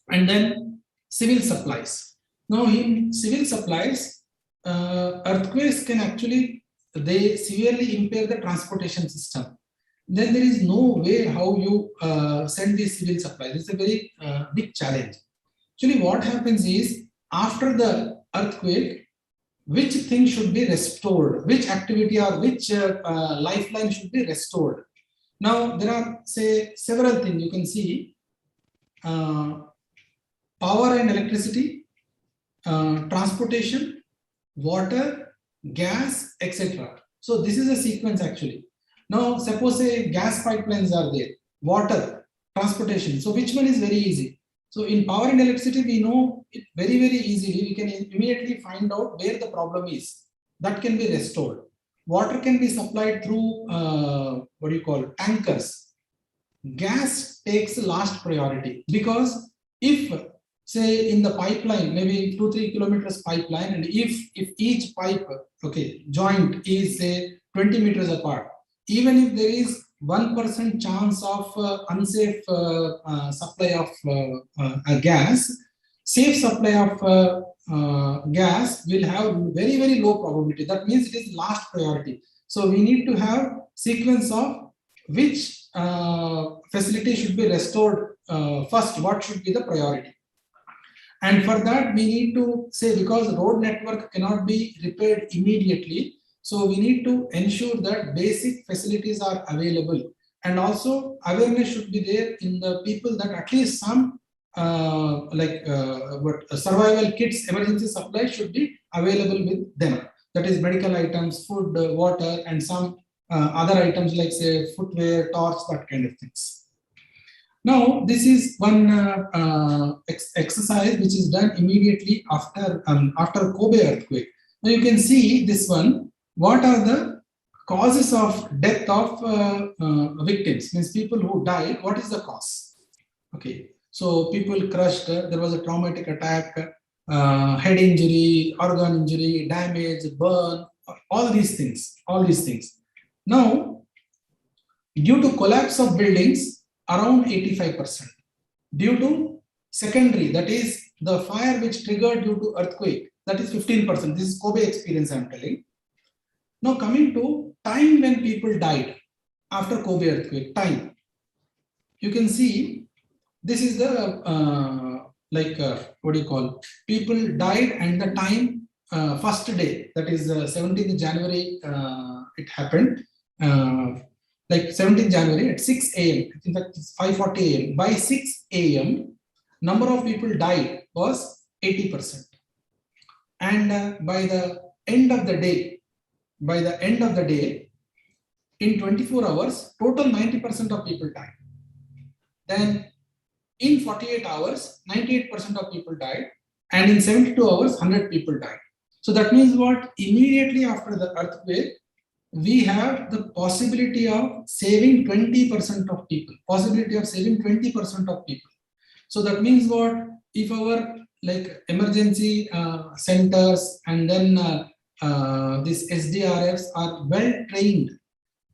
And then civil supplies. Now in civil supplies, earthquakes can actually, they severely impair the transportation system. Then there is no way how you send these civil supplies. It's a very big challenge. Actually what happens is, after the earthquake, which thing should be restored, which activity or which lifeline should be restored. Now there are, say, several things you can see: power and electricity, transportation, water, gas, etc. So this is a sequence actually. Now suppose say gas pipelines are there, water, transportation. So which one is very easy? So in power and electricity, we know it very easily. We can immediately find out where the problem is. That can be restored. Water can be supplied through tankers. Gas takes last priority, because if, say, in the pipeline, maybe 2-3 kilometers pipeline, and if each pipe joint is, say, 20 meters apart, even if there is 1% chance of unsafe supply of gas, safe supply of gas will have very, very low probability. That means it is last priority. So we need to have sequence of which facility should be restored first, what should be the priority. And for that, we need to say, because road network cannot be repaired immediately, so we need to ensure that basic facilities are available. And also awareness should be there in the people that at least some survival kits, emergency supply should be available with them. That is medical items, food, water, and some other items like say footwear, torch, that kind of things. Now, this is one exercise which is done immediately after Kobe earthquake. Now you can see this one. What are the causes of death of victims? Means people who died. What is the cause? Okay, so people crushed. There was a traumatic attack, head injury, organ injury, damage, burn. All these things. All these things. Now, due to collapse of buildings, around 85%. Due to secondary, that is the fire which triggered due to earthquake, that is 15%. This is Kobe experience I am telling. Now coming to time when people died after Kobe earthquake, time. You can see this is the what do you call? People died and the time first day, that is 17th January it happened. Like 17th January at 6 a.m. In fact, it's 5:40 a.m. By 6 a.m., number of people died was 80%. And by the end of the day, in 24 hours, total 90% of people died. Then in 48 hours, 98% of people died. And in 72 hours, 100 people died. So that means what? Immediately after the earthquake, we have the possibility of saving 20% of people, So that means what? If our like emergency centers and then these SDRFs are well trained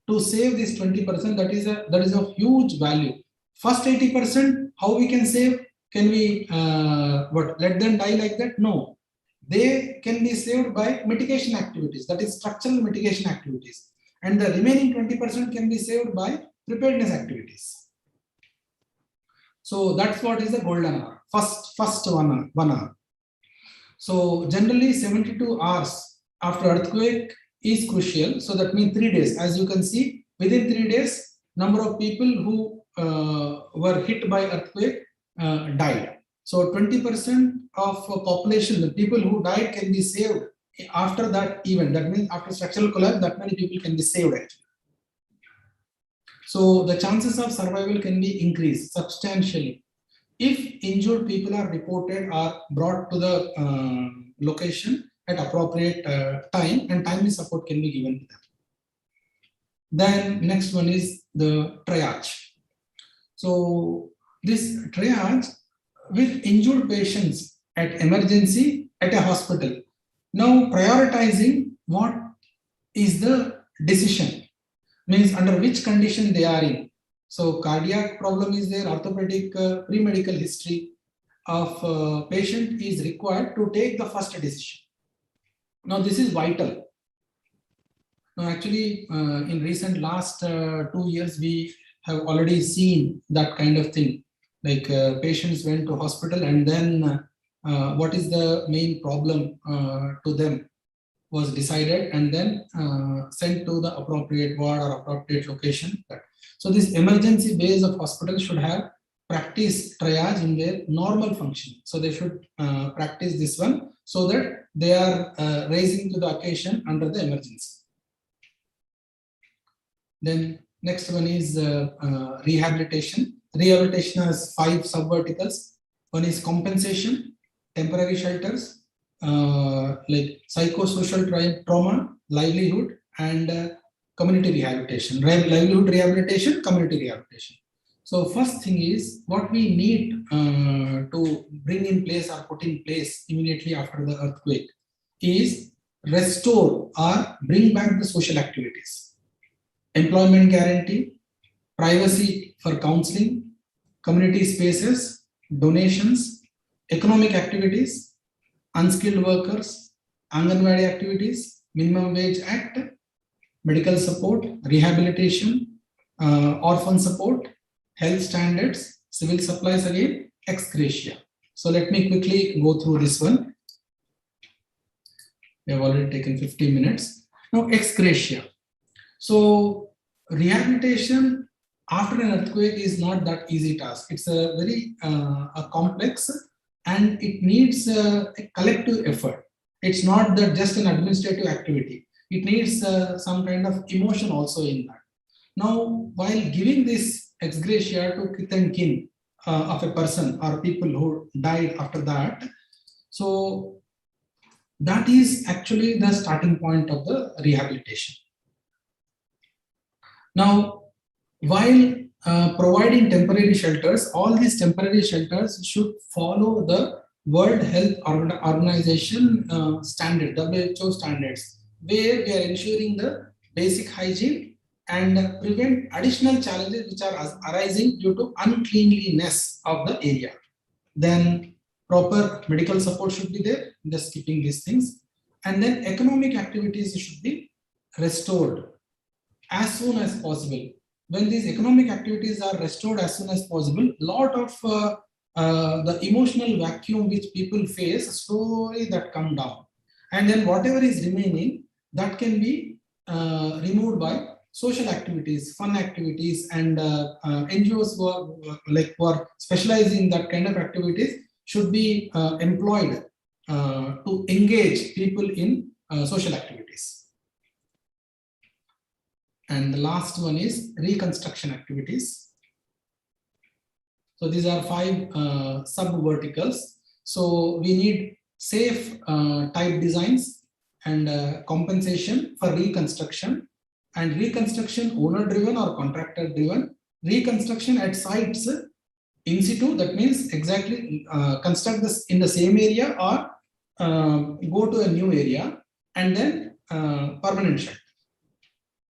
to save this 20%, that is a huge value. First 80%, how we can save? Can we let them die like that? No. They can be saved by mitigation activities, that is structural mitigation activities. And the remaining 20% can be saved by preparedness activities. So that's what is the golden hour, first 1 hour. So generally 72 hours after earthquake is crucial. So that means 3 days. As you can see, within 3 days, number of people who were hit by earthquake died. So 20% of population, the people who died can be saved after that event. That means after structural collapse, that many people can be saved actually. So the chances of survival can be increased substantially if injured people are reported or brought to the location at appropriate time, and timely support can be given to them. Then next one is the triage. So this triage with injured patients at emergency at a hospital. Now prioritizing what is the decision, means under which condition they are in. So cardiac problem is there, orthopedic pre-medical history of patient is required to take the first decision. Now this is vital. Now actually in recent last 2 years, we have already seen that kind of thing. Like patients went to hospital and then what is the main problem to them was decided and then sent to the appropriate ward or appropriate location. So this emergency base of hospital should have practice triage in their normal function. So they should practice this one so that they are raising to the occasion under the emergency. Then next one is rehabilitation. Rehabilitation has 5 sub-verticals. One is compensation, temporary shelters, like psychosocial trauma, livelihood, and community rehabilitation. Livelihood rehabilitation, community rehabilitation. So first thing is what we need to bring in place or put in place immediately after the earthquake is restore or bring back the social activities. Employment guarantee, privacy for counseling, community spaces, donations, economic activities, unskilled workers, Anganwadi activities, Minimum Wage Act, medical support, rehabilitation, orphan support, health standards, civil supplies again, ex gratia. So let me quickly go through this one. We have already taken 15 minutes. Now, ex gratia. So rehabilitation after an earthquake is not that easy task. It's a very complex, and it needs a collective effort. It's not that just an administrative activity. It needs some kind of emotion also in that. Now, while giving this ex gratia to kith and kin of a person or people who died after that, so that is actually the starting point of the rehabilitation. Now, while providing temporary shelters, all these temporary shelters should follow the World Health Organization standard, WHO standards, where we are ensuring the basic hygiene and prevent additional challenges which are arising due to uncleanliness of the area. Then proper medical support should be there, just skipping these things. And then economic activities should be restored as soon as possible. When these economic activities are restored as soon as possible, lot of the emotional vacuum which people face slowly that come down. And then whatever is remaining, that can be removed by social activities, fun activities, and NGOs who are specialized in that kind of activities should be employed to engage people in social activities. And the last one is reconstruction activities. So these are 5 sub-verticals. So we need safe type designs and compensation for reconstruction, and reconstruction owner-driven or contractor-driven, reconstruction at sites in situ, that means exactly construct this in the same area or go to a new area, and then permanent shelter.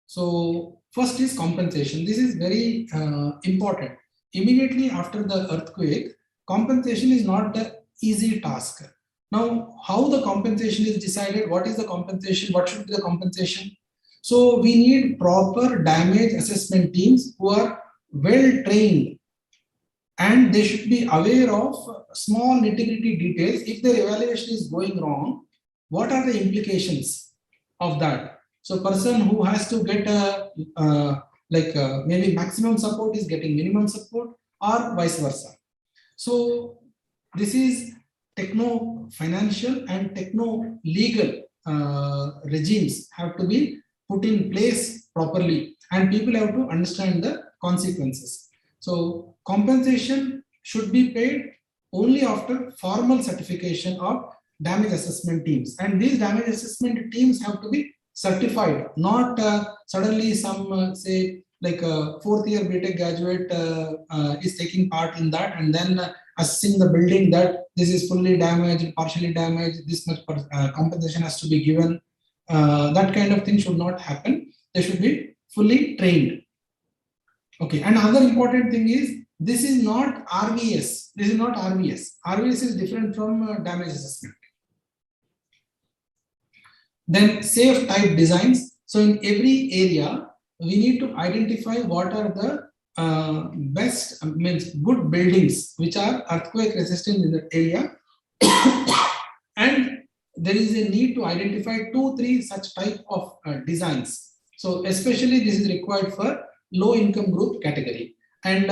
So first is compensation. This is very important. Immediately after the earthquake, compensation is not the easy task. Now, how the compensation is decided? What is the compensation? What should be the compensation? So we need proper damage assessment teams who are well trained, and they should be aware of small nitty-gritty details. If their evaluation is going wrong, what are the implications of that? So person who has to get maybe maximum support is getting minimum support, or vice versa. So this is techno-financial and techno-legal regimes have to be put in place properly, and people have to understand the consequences. So compensation should be paid only after formal certification of damage assessment teams, and these damage assessment teams have to be certified, not suddenly some say like a 4th year BTech graduate is taking part in that, and then assessing the building that this is fully damaged, partially damaged, this much compensation has to be given. That kind of thing should not happen. They should be fully trained. Okay, and another important thing is this is not RVS. This is not RVS. RVS is different from damage assessment. Then safe type designs. So in every area, we need to identify what are the best, means good buildings which are earthquake resistant in the area. And there is a need to identify 2-3 such type of designs. So especially this is required for low income group category, and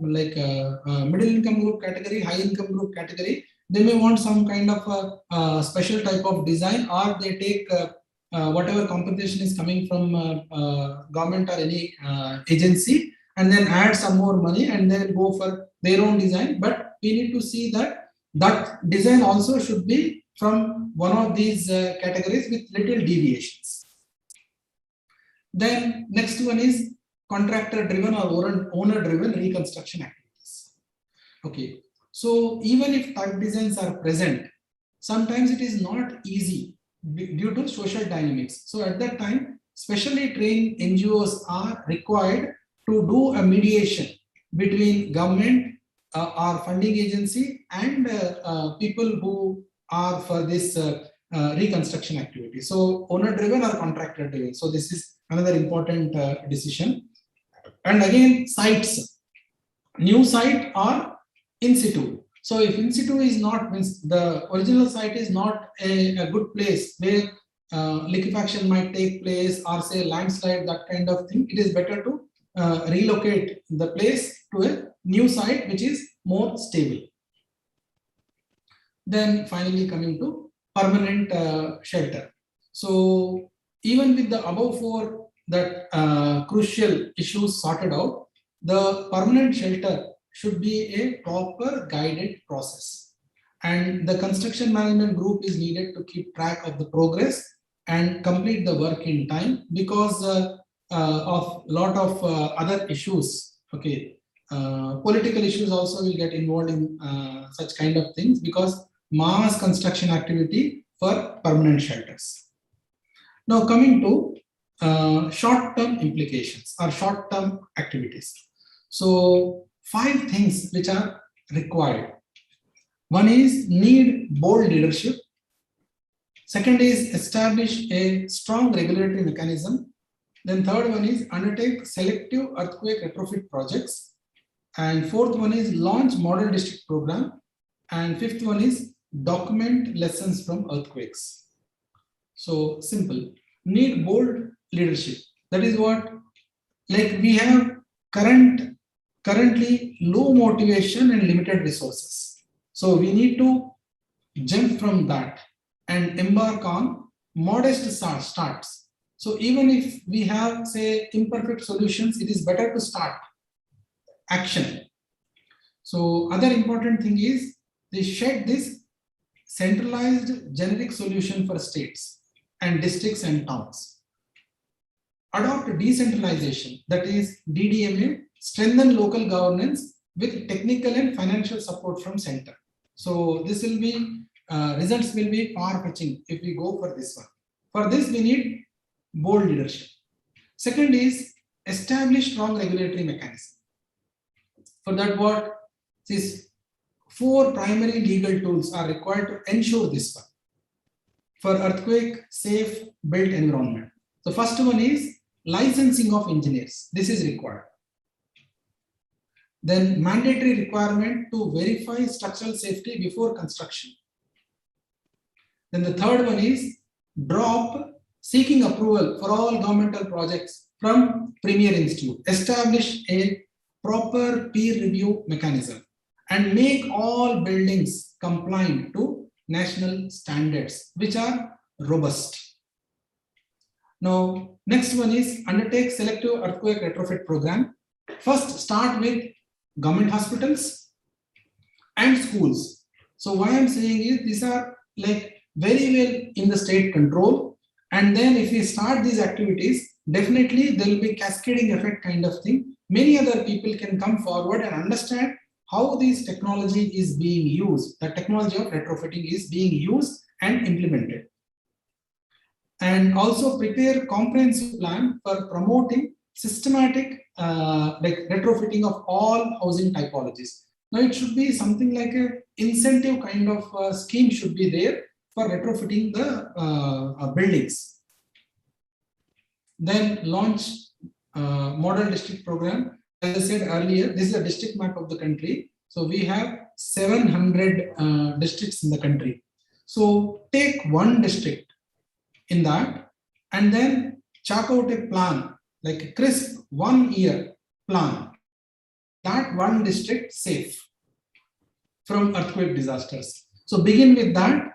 middle income group category, high income group category. They may want some kind of a special type of design, or they take whatever compensation is coming from government or any agency, and then add some more money and then go for their own design. But we need to see that that design also should be from one of these categories with little deviations. Then next one is contractor driven or owner driven reconstruction activities. Okay, so even if type designs are present, sometimes it is not easy due to social dynamics. So at that time, specially trained NGOs are required to do a mediation between government, our funding agency and people who are for this reconstruction activity. So owner driven or contractor driven. So this is another important decision. And again, sites, new site or in situ. So if in situ is not, means the original site is not a good place where liquefaction might take place, or say landslide, that kind of thing, it is better to relocate the place to a new site which is more stable. Then finally coming to permanent shelter. So even with the above four that crucial issues sorted out, the permanent shelter should be a proper guided process, and the construction management group is needed to keep track of the progress and complete the work in time, because of lot of other issues. Okay, political issues also will get involved in such kind of things, because mass construction activity for permanent shelters. Now coming to short-term implications or short-term activities. So 5 things which are required. One is need bold leadership. Second is establish a strong regulatory mechanism. Then third one is undertake selective earthquake retrofit projects. And fourth one is launch model district program. And fifth one is document lessons from earthquakes. So simple. Need bold leadership. That is what, like we have currently low motivation and limited resources. So we need to jump from that and embark on modest starts. So even if we have, say, imperfect solutions, it is better to start action. So other important thing is they shed this centralized generic solution for states and districts and towns. Adopt decentralization, that is DDMA, strengthen local governance with technical and financial support from center. So this will be, results will be far-fetching if we go for this one. For this, we need bold leadership. Second is establish strong regulatory mechanism. For that, what these 4 primary legal tools are required to ensure this one. For earthquake safe built environment. The first one is licensing of engineers. This is required. Then mandatory requirement to verify structural safety before construction. Then the third one is drop seeking approval for all governmental projects from Premier Institute. Establish a proper peer review mechanism and make all buildings compliant to national standards, which are robust. Now, next one is undertake selective earthquake retrofit program. First, start with government hospitals and schools. So why I'm saying is these are like very well in the state control. And then if we start these activities, definitely there will be cascading effect kind of thing. Many other people can come forward and understand how this technology is being used. The technology of retrofitting is being used and implemented. And also prepare comprehensive plan for promoting systematic like retrofitting of all housing typologies. Now it should be something like a incentive kind of scheme should be there for retrofitting the buildings. Then launch model district program. As I said earlier, this is a district map of the country. So we have 700 districts in the country. So take one district in that and then chalk out a plan, like a crisp 1 year plan. That one district safe from earthquake disasters. So begin with that,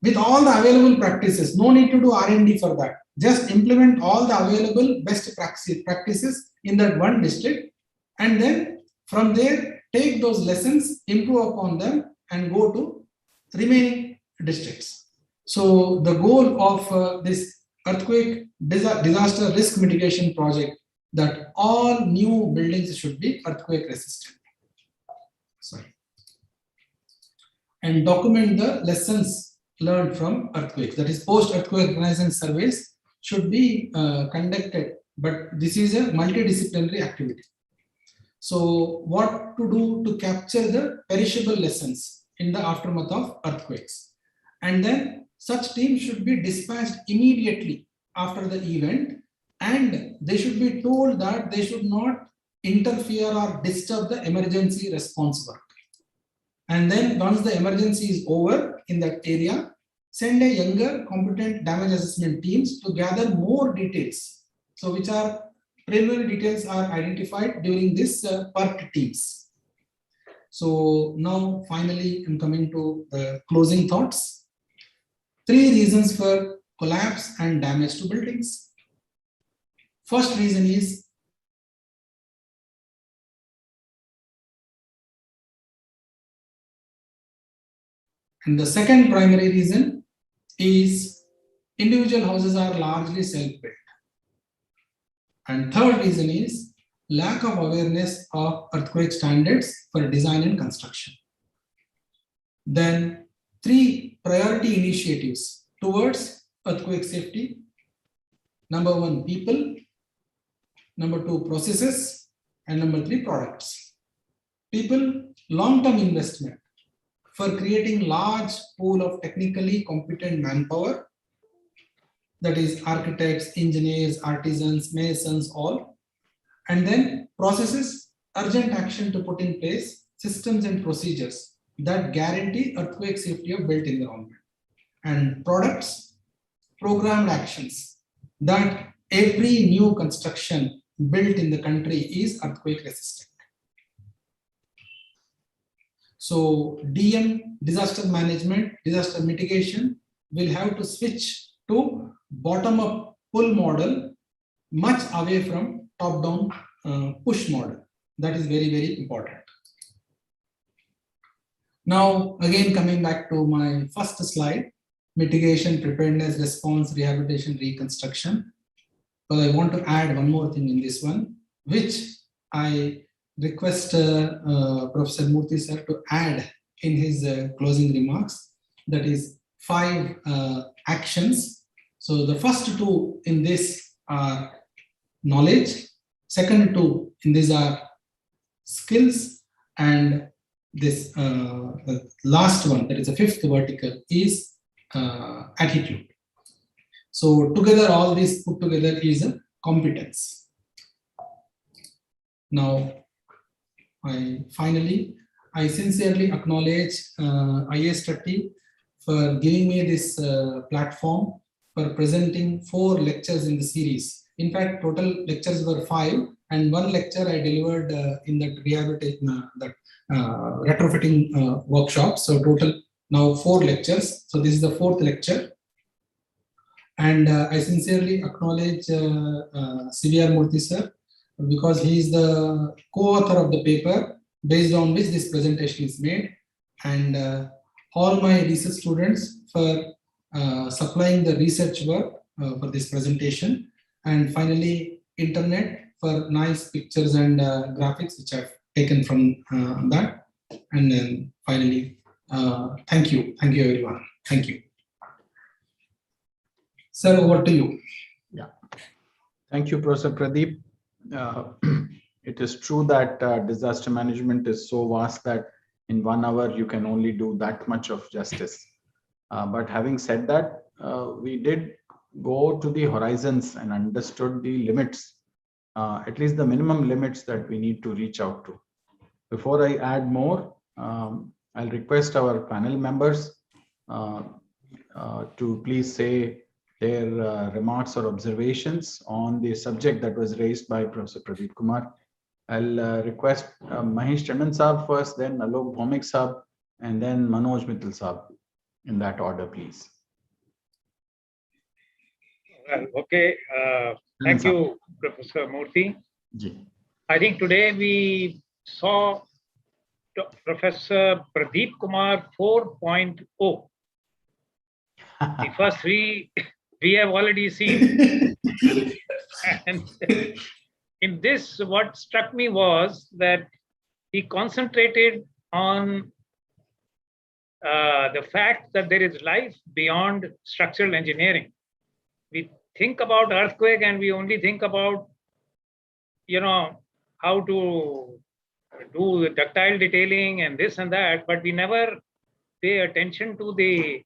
with all the available practices. No need to do R&D for that. Just implement all the available best practices in that one district, and then from there take those lessons, improve upon them, and go to remaining districts. So the goal of this earthquake disaster risk mitigation project, that all new buildings should be earthquake resistant. Sorry. And document the lessons learned from earthquakes. That is, post-earthquake reconnaissance surveys should be conducted, but this is a multidisciplinary activity. So what to do to capture the perishable lessons in the aftermath of earthquakes. And then such teams should be dispatched immediately after the event, and they should be told that they should not interfere or disturb the emergency response work. And then once the emergency is over in that area, send a younger competent damage assessment teams to gather more details. So which are preliminary details are identified during this PERT teams. So now finally I'm coming to the closing thoughts. 3 reasons for collapse and damage to buildings. First reason is and the second primary reason is individual houses are largely self-built. And third reason is lack of awareness of earthquake standards for design and construction. Then 3 priority initiatives towards earthquake safety. Number 1, people. Number 2, processes. And number 3, products. People, long-term investment for creating large pool of technically competent manpower, that is architects, engineers, artisans, masons, all. And then processes, urgent action to put in place systems and procedures that guarantee earthquake safety of built environment. And products, programmed actions that every new construction built in the country is earthquake resistant. So DM, disaster management, disaster mitigation will have to switch to bottom-up pull model, much away from top-down push model. That is very, very important. Now, again, coming back to my first slide, mitigation, preparedness, response, rehabilitation, reconstruction. But I want to add one more thing in this one, which I request Professor Murthy sir to add in his closing remarks. That is 5 actions. So the first 2 in this are knowledge, second 2 in these are skills, and this the last one, that is the 5th vertical, is attitude. So together, all this put together is a competence. Now, I sincerely acknowledge IS30 for giving me this platform for presenting 4 lectures in the series. In fact, total lectures were 5, and 1 lecture I delivered in that rehabilitation, retrofitting workshop. So total now 4 lectures. So this is the 4th lecture. And I sincerely acknowledge CVR Murthy sir, because he is the co-author of the paper based on which this presentation is made, and all my research students for supplying the research work for this presentation, and finally internet for nice pictures and graphics which I've taken from that, and then finally thank you everyone. Thank you. Sir, over to you. Yeah, thank you, Professor Pradeep. It is true that disaster management is so vast that in 1 hour you can only do that much of justice. But having said that, we did go to the horizons and understood the limits, at least the minimum limits that we need to reach out to. Before I add more, I'll request our panel members to please say their remarks or observations on the subject that was raised by Professor Pradeep Kumar. I'll request Mahesh Chandan Saab first, then Alok Bhaumik Saab, and then Manoj Mittal Saab, in that order, please. Well, okay. Thank you, Professor Murthy. Ji. I think today we saw Professor Pradeep Kumar 4.0. The first 3 we have already seen. And in this, what struck me was that he concentrated on the fact that there is life beyond structural engineering. We think about earthquake and we only think about, how to do the ductile detailing and this and that, but we never pay attention to the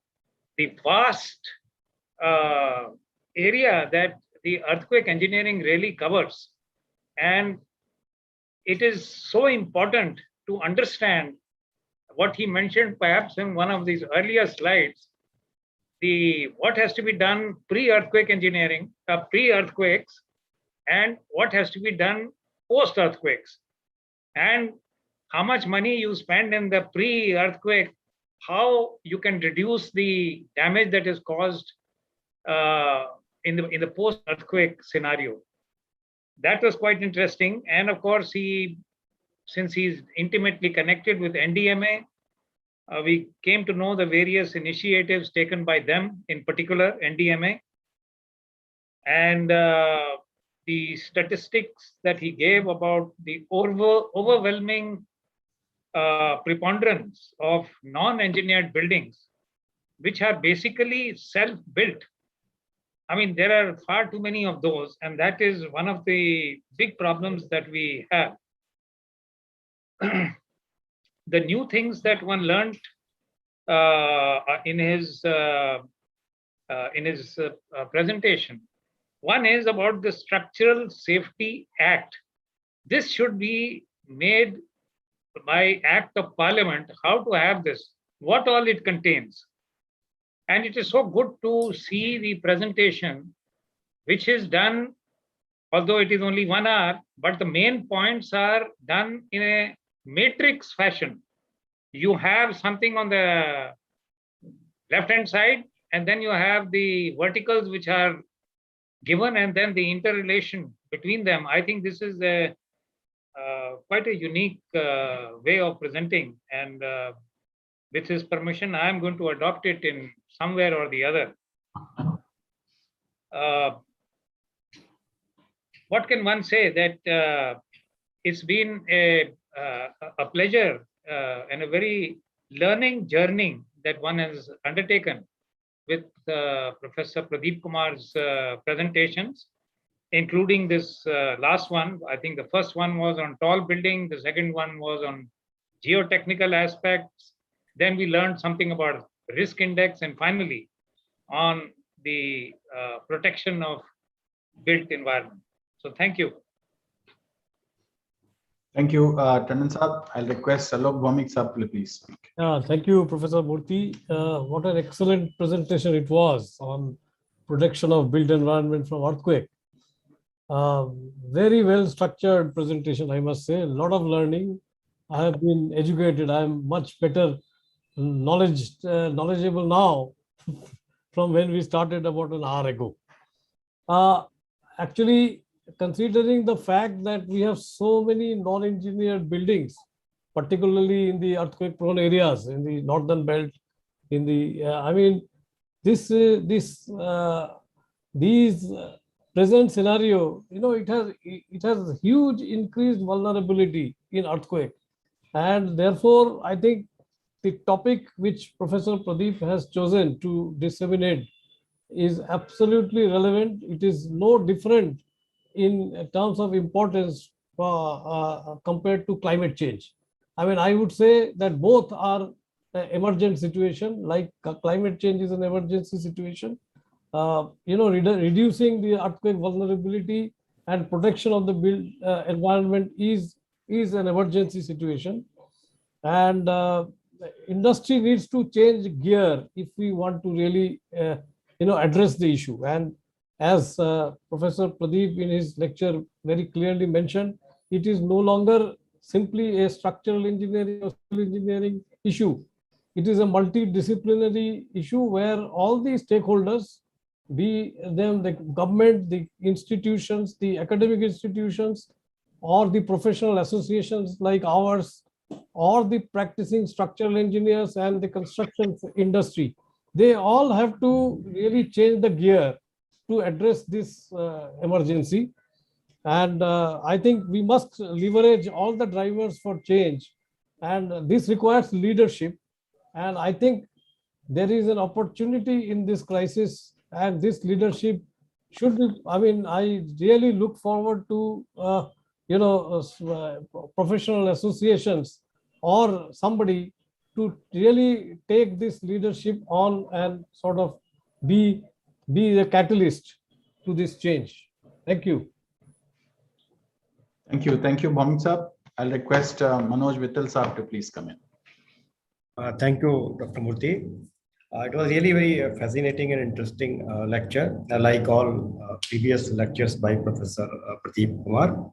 vast area that the earthquake engineering really covers. And it is so important to understand what he mentioned perhaps in one of these earlier slides, what has to be done pre-earthquake engineering, pre-earthquakes, and what has to be done post-earthquakes. And how much money you spend in the pre-earthquake, how you can reduce the damage that is caused in the post-earthquake scenario. That was quite interesting. And of course, since he's intimately connected with NDMA, we came to know the various initiatives taken by them, in particular NDMA, and the statistics that he gave about the overwhelming preponderance of non-engineered buildings, which are basically self-built. I mean, there are far too many of those, and that is one of the big problems that we have. The new things that one learned in his presentation. One is about the Structural Safety Act. This should be made by Act of Parliament, how to have this, what all it contains. And it is so good to see the presentation, which is done, although it is only 1 hour, but the main points are done in a matrix fashion. You have something on the left-hand side, and then you have the verticals which are given, and then the interrelation between them. I think this is quite a unique way of presenting, and with his permission, I am going to adopt it in somewhere or the other. What can one say? That it's been a pleasure and a very learning journey that one has undertaken with Professor Pradeep Kumar's presentations, including this last one. I think the first one was on tall building, the second one was on geotechnical aspects. Then we learned something about risk index, and finally on the protection of built environment. So thank you. Thank you, Tandon Saab. I'll request Alok Bhaumik Saab to please speak. Thank you, Professor Murthy. What an excellent presentation it was on protection of built environment from earthquake. Very well structured presentation, I must say. A lot of learning. I have been educated. I am much better knowledgeable now from when we started about an hour ago. Actually, considering the fact that we have so many non-engineered buildings, particularly in the earthquake-prone areas, in the northern belt, in the these present scenario, it has huge increased vulnerability in earthquake, and therefore I think the topic which Professor Pradeep has chosen to disseminate is absolutely relevant. It is no different in terms of importance compared to climate change. I mean, I would say that both are emergent situation, like climate change is an emergency situation. Reducing the earthquake vulnerability and protection of the built environment is an emergency situation. And industry needs to change gear if we want to really address the issue. And as Professor Pradeep in his lecture very clearly mentioned, it is no longer simply a structural engineering or civil engineering issue. It is a multidisciplinary issue where all the stakeholders, be them the government, the institutions, the academic institutions, or the professional associations like ours, or the practicing structural engineers and the construction industry, they all have to really change the gear to address this emergency. And I think we must leverage all the drivers for change, and this requires leadership. And I think there is an opportunity in this crisis, and this leadership should be, I really look forward to professional associations or somebody to really take this leadership on and sort of be the catalyst to this change. Thank you. Thank you. Thank you, Bhamik Saab. I'll request Manoj Vittal Saab to please come in. Thank you, Dr. Murthy. It was really very fascinating and interesting lecture, like all previous lectures by Professor Pradeep Kumar.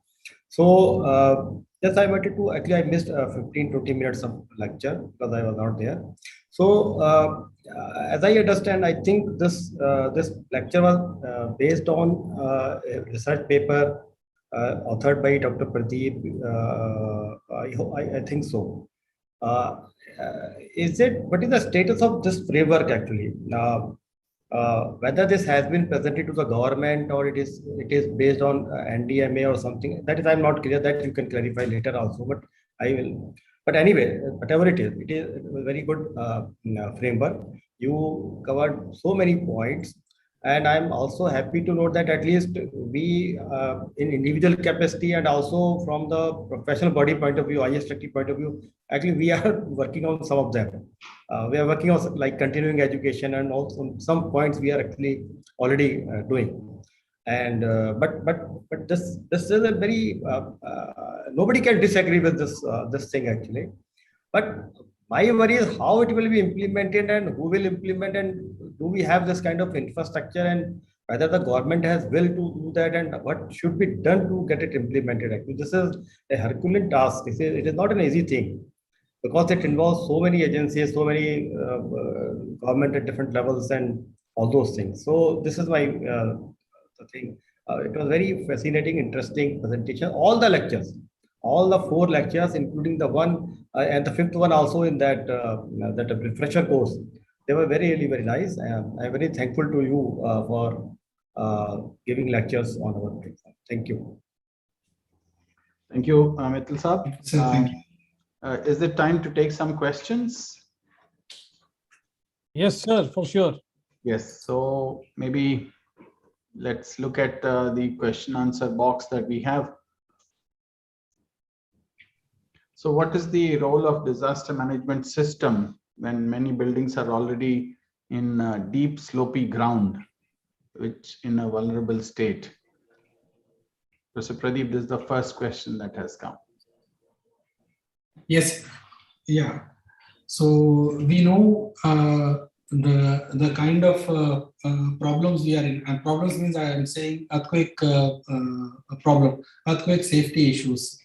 So, yes, I wanted to, actually, I missed 15-20 minutes of lecture because I was not there. So, as I understand, I think this lecture was based on a research paper authored by Dr. Pradeep. I think so. What is the status of this framework actually? Whether this has been presented to the government or it is based on NDMA or something, that is I'm not clear. That you can clarify later also, but I will. But anyway, whatever it is a very good framework. You covered so many points. And I'm also happy to note that at least we, in individual capacity and also from the professional body point of view, ISTT point of view, actually we are working on some of them. We are working on like continuing education, and also some points we are actually already doing. And but this is a very nobody can disagree with this thing actually. But my worry is how it will be implemented and who will implement, and do we have this kind of infrastructure, and whether the government has will to do that, and what should be done to get it implemented. Actually, this is a Herculean task. It is not an easy thing because it involves so many agencies, so many government at different levels and all those things. So this is my thing. It was very fascinating, interesting presentation. All the lectures, all the 4 lectures, including the one and the 5th one also in that that refresher course, they were really very nice. I'm very thankful to you for giving lectures on our platform. Thank you. Thank you, Mittal Saab. Sir, thank you. Is it time to take some questions? Yes, sir, for sure. Yes. So maybe let's look at the question answer box that we have. So what is the role of disaster management system when many buildings are already in deep slopy ground, which in a vulnerable state? Professor Pradeep, this is the first question that has come. Yes, yeah. So we know the kind of problems we are in. And problems means I am saying earthquake problem, earthquake safety issues.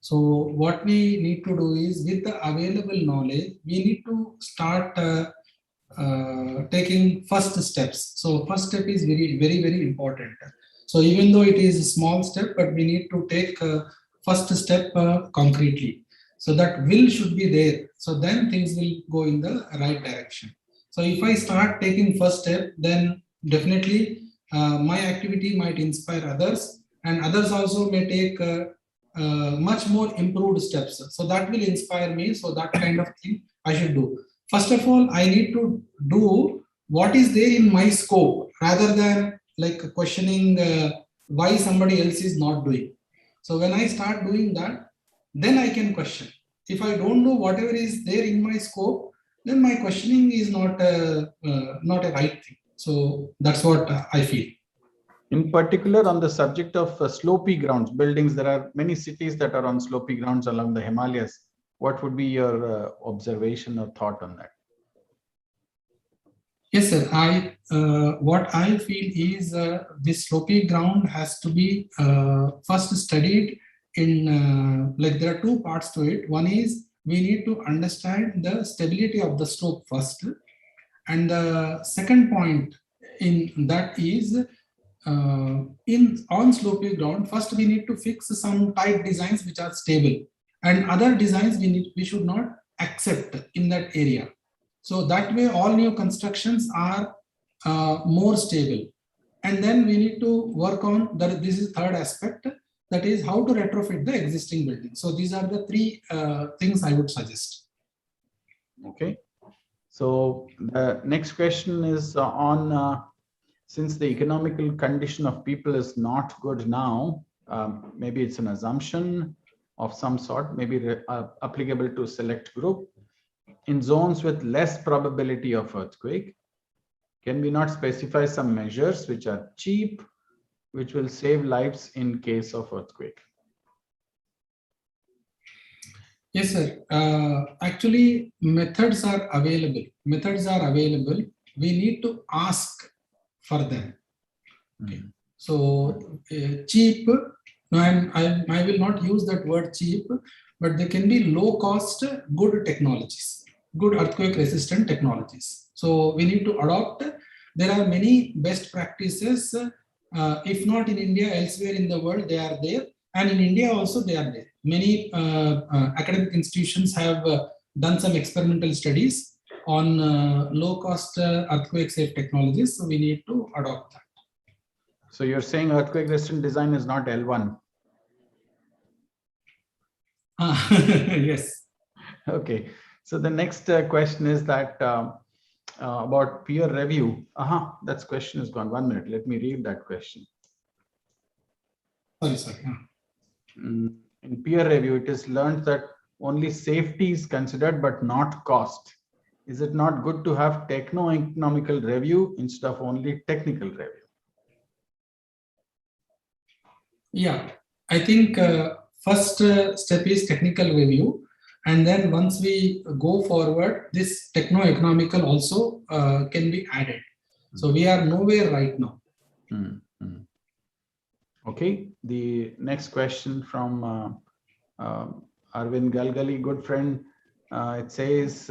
So what we need to do is, with the available knowledge, we need to start taking first steps. So first step is very important. So even though it is a small step, but we need to take first step concretely. So that will should be there. So then things will go in the right direction. So if I start taking first step, then definitely my activity might inspire others, and others also may take much more improved steps. So that will inspire me. So that kind of thing I should do. First of all, I need to do what is there in my scope rather than like questioning why somebody else is not doing. So when I start doing that, then I can question. If I don't know whatever is there in my scope, then my questioning is not a right thing. So that's what I feel. In particular, on the subject of slopy grounds, buildings, there are many cities that are on slopy grounds along the Himalayas. What would be your observation or thought on that? Yes, sir. What I feel is this slopy ground has to be first studied in like there are 2 parts to it. One is we need to understand the stability of the slope first, and the second point in that is on slopy ground, first we need to fix some type designs which are stable, and other designs we should not accept in that area. So that way all new constructions are more stable. And then we need to work on that. This is third aspect, that is how to retrofit the existing building. So these are the 3 things I would suggest. Okay. So the next question is on since the economical condition of people is not good now, maybe it's an assumption of some sort, maybe applicable to select group. In zones with less probability of earthquake, can we not specify some measures which are cheap, which will save lives in case of earthquake? Yes, sir. Actually, methods are available. Methods are available. We need to ask for them. Okay. So cheap, no, I will not use that word cheap, but they can be low cost, good technologies, good earthquake resistant technologies. So we need to adopt. There are many best practices, if not in India, elsewhere in the world, they are there. And in India also they are there. Many academic institutions have done some experimental studies on low cost earthquake safe technologies. So we need to adopt that. So you're saying earthquake resistant design is not L1? Yes. Okay. So the next question is that about peer review. That question is gone. 1 minute. Let me read that question. Sorry. In peer review, it is learned that only safety is considered, but not cost. Is it not good to have techno-economical review instead of only technical review? Yeah, I think first step is technical review. And then once we go forward, this techno-economical also can be added. So we are nowhere right now. Okay, the next question from Arvind Galgali, good friend. It says,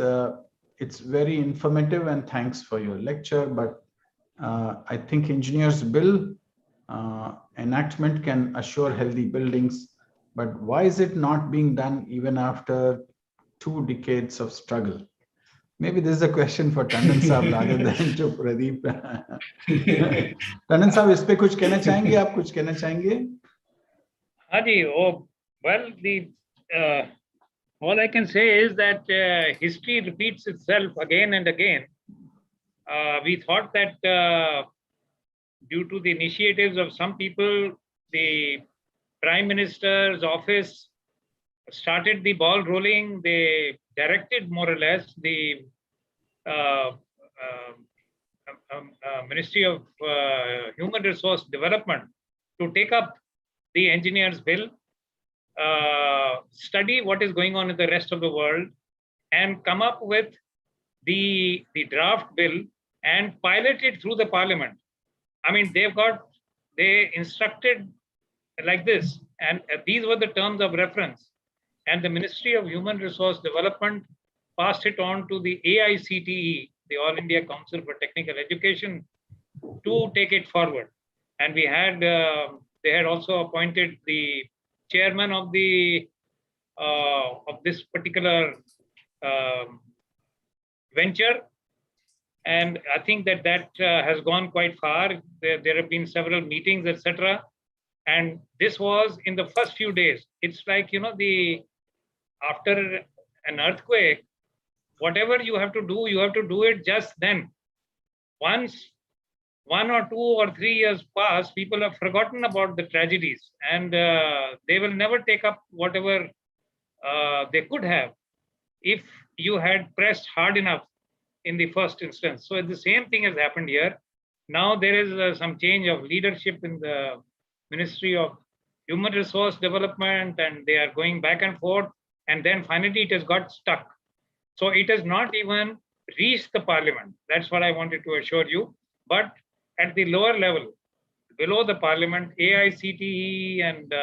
it's very informative and thanks for your lecture, but I think engineers bill enactment can assure healthy buildings, but why is it not being done even after 2 decades of struggle? Maybe this is a question for Tandon Saab rather than to Pradeep. Tandon Saab, इस पे कुछ कहना चाहेंगे? आप कुछ कहना चाहेंगे? हाँ जी, well, all I can say is that history repeats itself again and again. We thought that due to the initiatives of some people, the Prime Minister's office started the ball rolling. They directed more or less the Ministry of Human Resource Development to take up the engineers bill, study what is going on in the rest of the world, and come up with the draft bill and pilot it through the parliament. I mean, they instructed like this, and these were the terms of reference. And the Ministry of Human Resource Development passed it on to the AICTE, the All India Council for Technical Education, to take it forward. And we had, they had also appointed the chairman of the of this particular venture. And I think that has gone quite far. There have been several meetings, etc. And this was in the first few days. It's like, after an earthquake, whatever you have to do it just then. Once 1 or 2 or 3 years pass, people have forgotten about the tragedies, and they will never take up whatever they could have if you had pressed hard enough in the first instance. So the same thing has happened here. Now there is some change of leadership in the Ministry of Human Resource Development, and they are going back and forth, and then finally it has got stuck. So it has not even reached the parliament. That's what I wanted to assure you. But at the lower level, below the parliament, AICTE and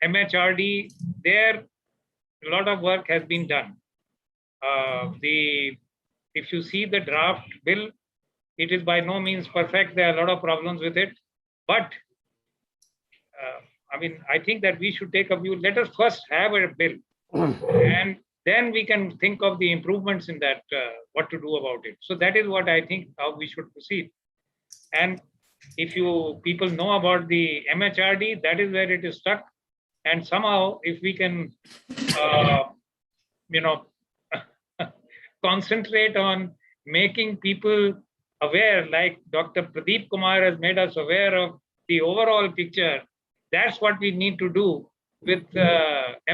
MHRD, there a lot of work has been done. If you see the draft bill, it is by no means perfect. There are a lot of problems with it. But I mean, I think that we should take a view. Let us first have a bill, and then we can think of the improvements in that, what to do about it. So that is what I think how we should proceed. And if you people know about the MHRD, that is where it is stuck. And somehow, if we can, concentrate on making people aware, like Dr. Pradeep Kumar has made us aware of the overall picture. That's what we need to do with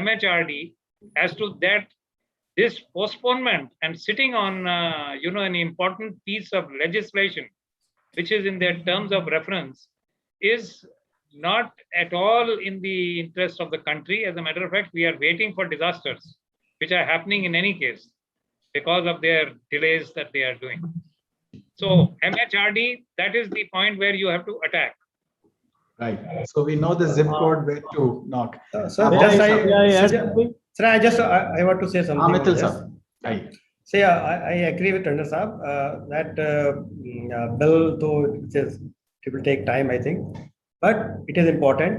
MHRD as to that this postponement and sitting on an important piece of legislation, which is in their terms of reference, is not at all in the interest of the country. As a matter of fact, we are waiting for disasters, which are happening in any case because of their delays that they are doing. So MHRD, that is the point where you have to attack. Right. So we know the zip code where to knock. Sir, I want to say something on this. See, I agree with Tandon Saab that bill, though it will take time, I think, but it is important.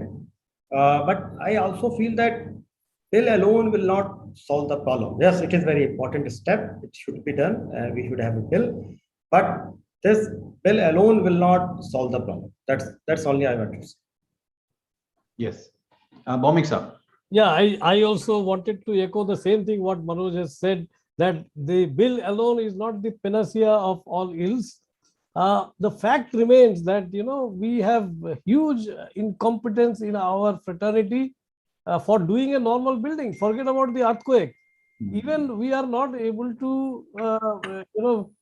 But I also feel that bill alone will not solve the problem. Yes, it is very important step. It should be done. We should have a bill, but this bill alone will not solve the problem. That's only I want to say. Yes, Bhaumik sir. Yeah, I also wanted to echo the same thing what Manoj has said, that the bill alone is not the panacea of all ills. The fact remains that we have huge incompetence in our fraternity for doing a normal building. Forget about the earthquake. Even we are not able to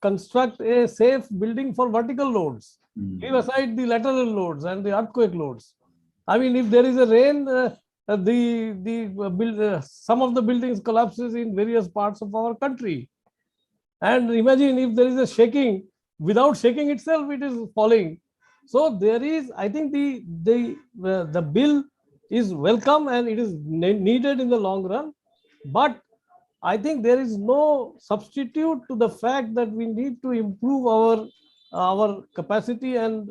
construct a safe building for vertical loads. Leave aside the lateral loads and the earthquake loads. I mean, if there is a rain, some of the buildings collapses in various parts of our country. And imagine if there is a shaking, without shaking itself, it is falling. So there is, I think the bill is welcome and it is needed in the long run. But I think there is no substitute to the fact that we need to improve our capacity, and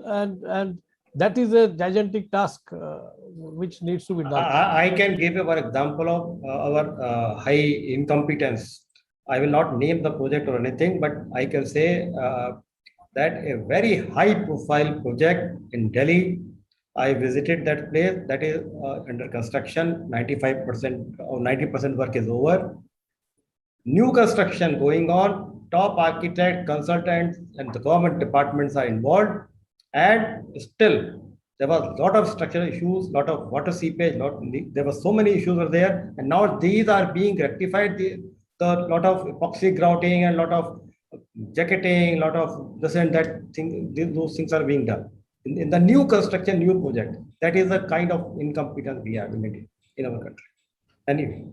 that is a gigantic task which needs to be done. I can give you one example of our high incompetence. I will not name the project or anything, but I can say that a very high profile project in Delhi, I visited that place, that is under construction, 95% or 90% work is over. New construction going on, top architect, consultants, and the government departments are involved. And still, there was a lot of structural issues, lot of water seepage, there were so many issues were there. And now these are being rectified. The lot of epoxy grouting and lot of jacketing, lot of this and that thing, those things are being done. In the new construction, new project. That is the kind of incompetence we have in our country. Anyway.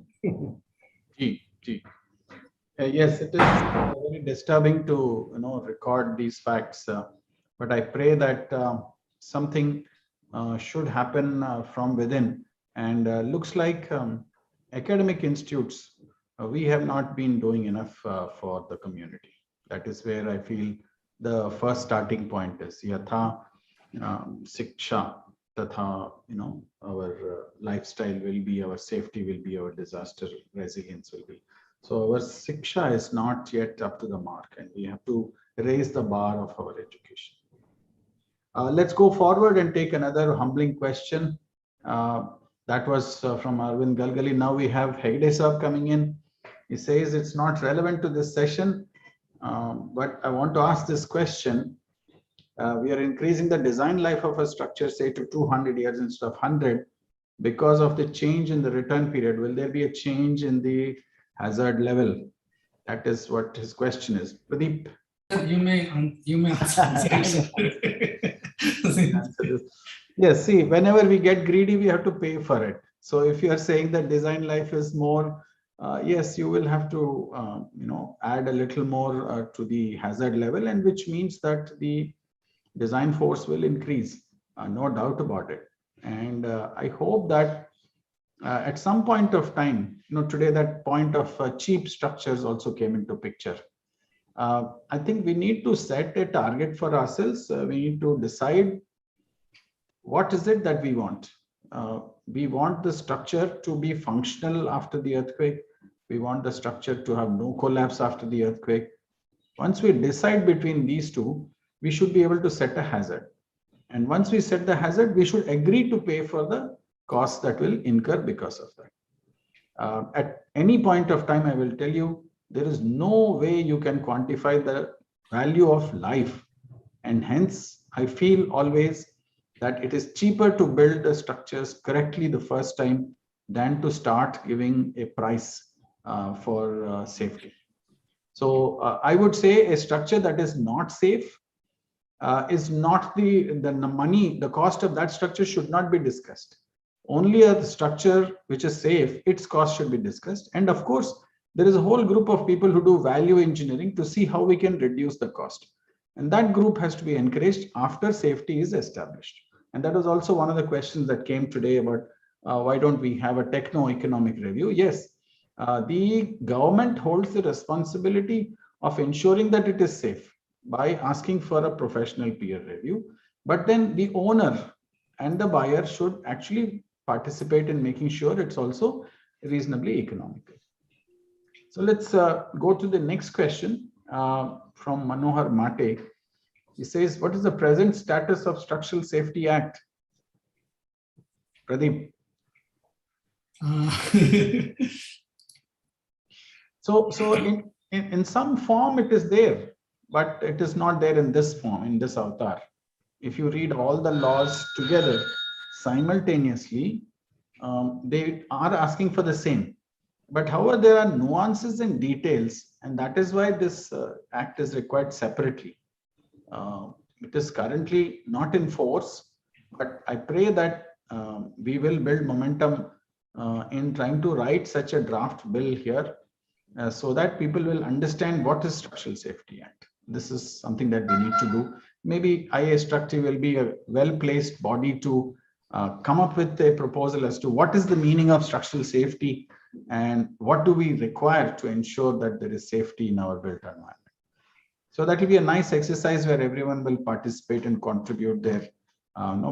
Yes, it is very disturbing to record these facts, but I pray that something should happen from within. And looks like academic institutes, we have not been doing enough for the community. That is where I feel the first starting point is yatha siksha tatha, our lifestyle will be, our safety will be, our disaster resilience will be. So our siksha is not yet up to the mark, and we have to raise the bar of our education. Let's go forward and take another humbling question. That was from Arvind Galgali. Now we have Hegde sir coming in. He says it's not relevant to this session, but I want to ask this question. We are increasing the design life of a structure, say, to 200 years instead of 100 because of the change in the return period. Will there be a change in the hazard level? That is what his question is. Pradeep. You may answer. Yes, see, whenever we get greedy, we have to pay for it. So if you are saying that design life is more, yes, you will have to, add a little more to the hazard level, and which means that the design force will increase, no doubt about it. And I hope that at some point of time, today that point of cheap structures also came into picture. I think we need to set a target for ourselves. We need to decide what is it that we want. We want the structure to be functional after the earthquake. We want the structure to have no collapse after the earthquake. Once we decide between these two, we should be able to set a hazard. And once we set the hazard, we should agree to pay for the costs that will incur because of that. At any point of time, I will tell you, there is no way you can quantify the value of life. And hence, I feel always that it is cheaper to build the structures correctly the first time than to start giving a price for safety. So I would say a structure that is not safe is not the money, the cost of that structure should not be discussed. Only a structure which is safe, its cost should be discussed. And of course, there is a whole group of people who do value engineering to see how we can reduce the cost. And that group has to be encouraged after safety is established. And that was also one of the questions that came today about why don't we have a techno-economic review? Yes, the government holds the responsibility of ensuring that it is safe by asking for a professional peer review. But then the owner and the buyer should actually participate in making sure it's also reasonably economical. So let's go to the next question from Manohar Mate. He says, what is the present status of Structural Safety Act? Pradeep. So in some form it is there, but it is not there in this form, in this avatar. If you read all the laws together simultaneously, they are asking for the same. But however, there are nuances and details, and that is why this act is required separately. It is currently not in force, but I pray that we will build momentum in trying to write such a draft bill here so that people will understand what is Structural Safety Act. This is something that we need to do. Maybe IA Structure will be a well-placed body to come up with a proposal as to what is the meaning of structural safety and what do we require to ensure that there is safety in our built environment. So that will be a nice exercise where everyone will participate and contribute their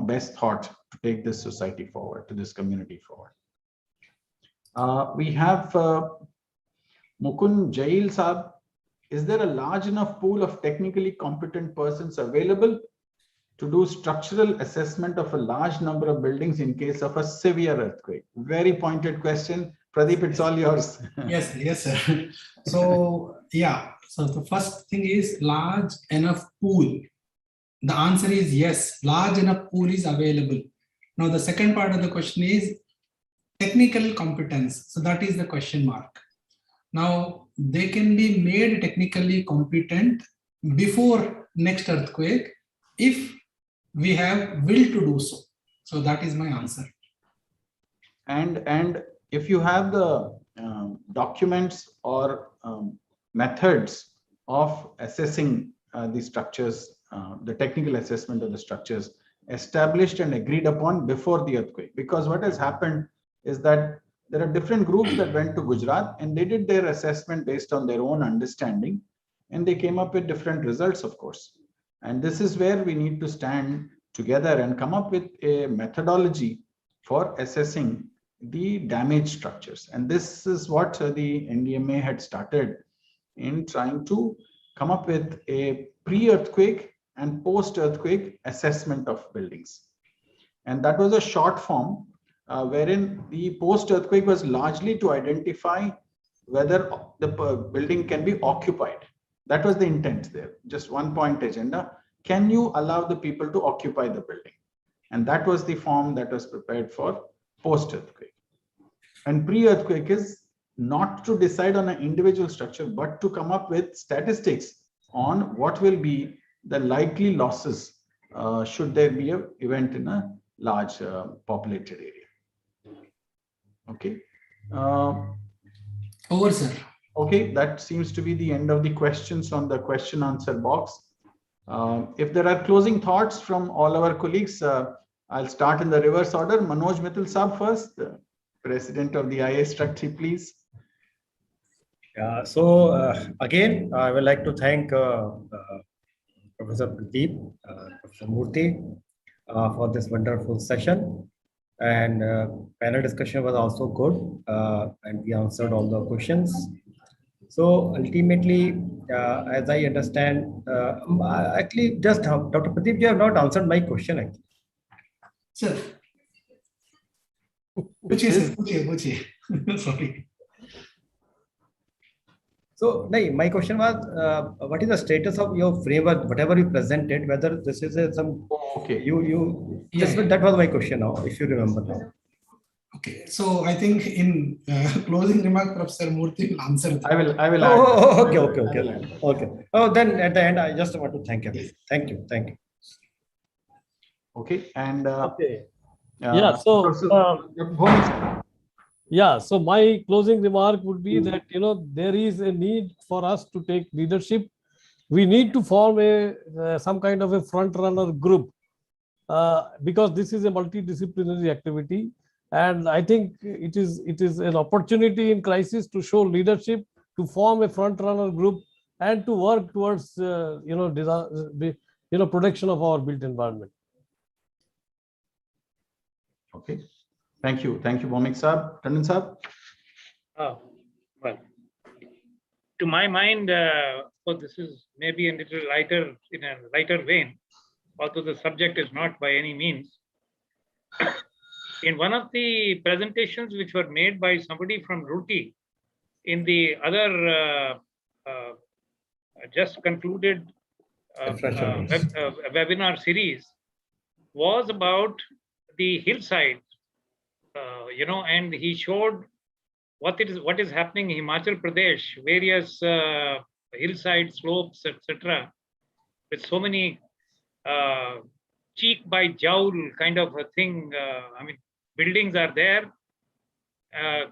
best thought to take this society forward, to this community forward. We have Mukund Jail Saab. Is there a large enough pool of technically competent persons available to do structural assessment of a large number of buildings in case of a severe earthquake? Very pointed question. Pradeep, it's all yours. Yes, sir. So, yeah. So the first thing is large enough pool. The answer is yes, large enough pool is available. Now, the second part of the question is technical competence. So that is the question mark. Now, they can be made technically competent before next earthquake if we have will to do so. So that is my answer. And if you have the documents or methods of assessing the structures, the technical assessment of the structures established and agreed upon before the earthquake, because what has happened is that there are different groups that went to Gujarat and they did their assessment based on their own understanding and they came up with different results, of course. And this is where we need to stand together and come up with a methodology for assessing the damaged structures. And this is what the NDMA had started in trying to come up with a pre-earthquake and post-earthquake assessment of buildings. And that was a short form wherein the post-earthquake was largely to identify whether the building can be occupied. That was the intent there, just 1 point agenda. Can you allow the people to occupy the building? And that was the form that was prepared for post-earthquake. And pre-earthquake is not to decide on an individual structure, but to come up with statistics on what will be the likely losses should there be an event in a large populated area. Okay. Over, sir. Okay, that seems to be the end of the questions on the question answer box. If there are closing thoughts from all our colleagues, I'll start in the reverse order. Manoj Mittal Saab first, the president of the IA Structure, please. Again, I would like to thank Professor Pradeep, Professor Murthy for this wonderful session. And panel discussion was also good, and we answered all the questions. So ultimately, as I understand, actually, just Dr. Pradeep, you have not answered my question. Actually, sir. Sorry. So, my question was, what is the status of your framework, whatever you presented, whether this is some, Okay. that was my question now, if you remember now. Okay, so I think in closing remark, Professor Murthy will answer that. I will add. Oh, okay. Oh, then at the end, I just want to thank everyone. Thank you. Okay, and Okay. Yeah. So, Professor- yeah. So my closing remark would be that there is a need for us to take leadership. We need to form some kind of a front runner group because this is a multidisciplinary activity, and I think it is an opportunity in crisis to show leadership, to form a front runner group, and to work towards protection of our built environment. Okay, thank you, Bhomik Saab. Tandon Saab. Well, to my mind, so this is maybe a little lighter, in a lighter vein, although the subject is not by any means. In one of the presentations which were made by somebody from Roorkee in the other just concluded webinar series was about the hillside, and he showed what is happening in Himachal Pradesh, various hillside slopes, etc., with so many cheek by jowl kind of a thing. I mean, buildings are there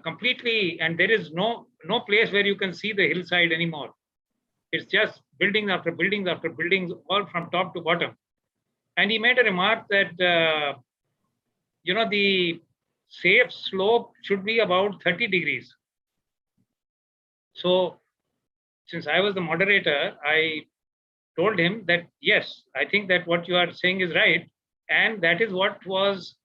completely, and there is no place where you can see the hillside anymore. It's just buildings after buildings after buildings, all from top to bottom. And he made a remark that the safe slope should be about 30 degrees. So since I was the moderator, I told him that, yes, I think that what you are saying is right. And that is what was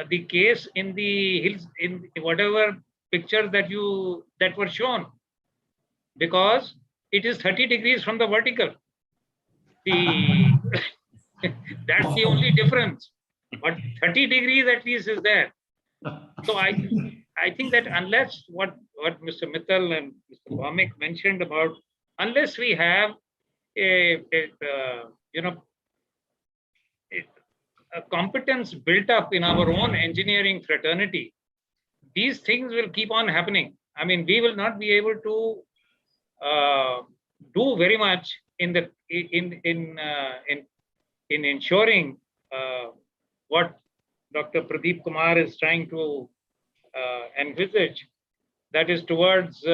the case in the hills, in whatever pictures that were shown, because it is 30 degrees from the vertical. That's the only difference. But 30 degrees at least is there. So I think that unless what Mr. Mittal and Mr. Bhomik mentioned about, unless we have a competence built up in our own engineering fraternity, these things will keep on happening. I mean, we will not be able to do very much in ensuring what Dr. Pradeep Kumar is trying to envisage, that is towards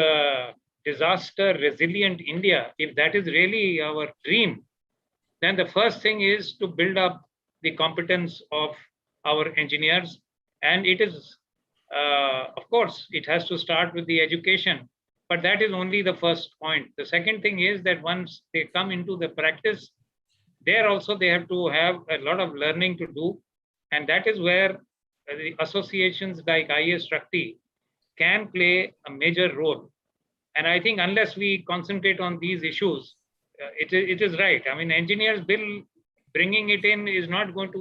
disaster resilient India. If that is really our dream, then the first thing is to build up the competence of our engineers. And it is, of course, it has to start with the education, but that is only the first point. The second thing is that once they come into the practice, there also they have to have a lot of learning to do. And that is where the associations like IAS Shakti can play a major role. And I think unless we concentrate on these issues, it is right. I mean, engineers bill bringing it in is not going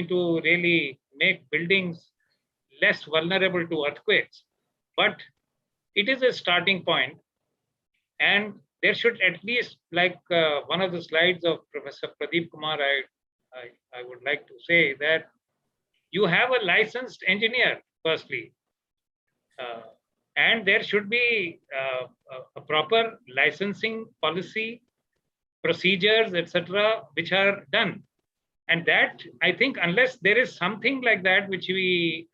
to really make buildings less vulnerable to earthquakes, but it is a starting point. And there should at least, like one of the slides of Professor Pradeep Kumar, I would like to say that you have a licensed engineer, firstly. And there should be a proper licensing policy, procedures, etc., which are done. And that, I think, unless there is something like that which we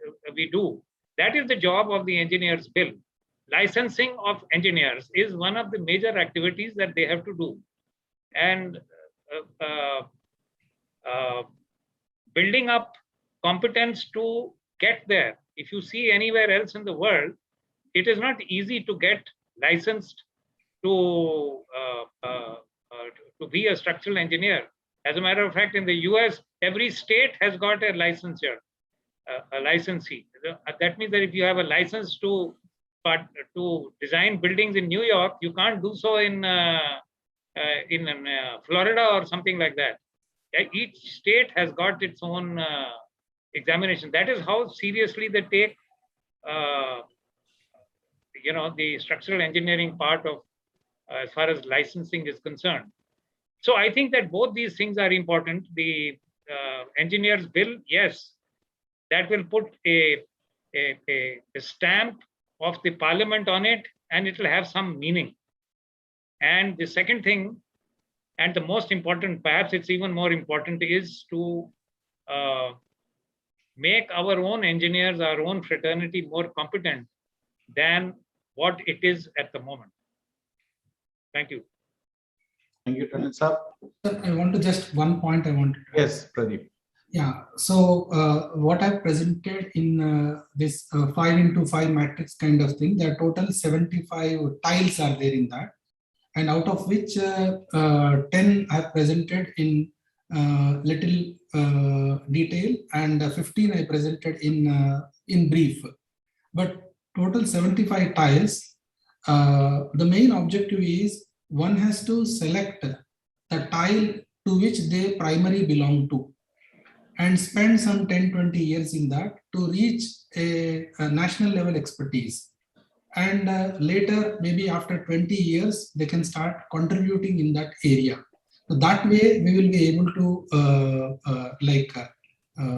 do, that is the job of the engineers bill. Licensing of engineers is one of the major activities that they have to do. And building up competence to get there. If you see anywhere else in the world, it is not easy to get licensed to be a structural engineer. As a matter of fact, in the US, every state has got a licensure, a licensee. That means that if you have a license to design buildings in New York, you can't do so in Florida or something like that. Each state has got its own examination. That is how seriously they take the structural engineering part of as far as licensing is concerned. So I think that both these things are important. The engineers bill, yes, that will put a stamp of the parliament on it, and it will have some meaning. And the second thing, and the most important, perhaps it's even more important, is to make our own engineers, our own fraternity more competent than what it is at the moment. Thank you. Thank you, Tanan sir. Sir, I want to just one point I wanted to add. Yes, Pradeep. Yeah, so what I've presented in this 5x5 matrix kind of thing, there are total 75 tiles are there in that. And out of which 10 I have presented in little detail, and 15 I presented in brief. But total 75 tiles, the main objective is one has to select the tile to which they primarily belong to, and spend some 10-20 years in that to reach a national level expertise. And later, maybe after 20 years, they can start contributing in that area. So that way, we will be able to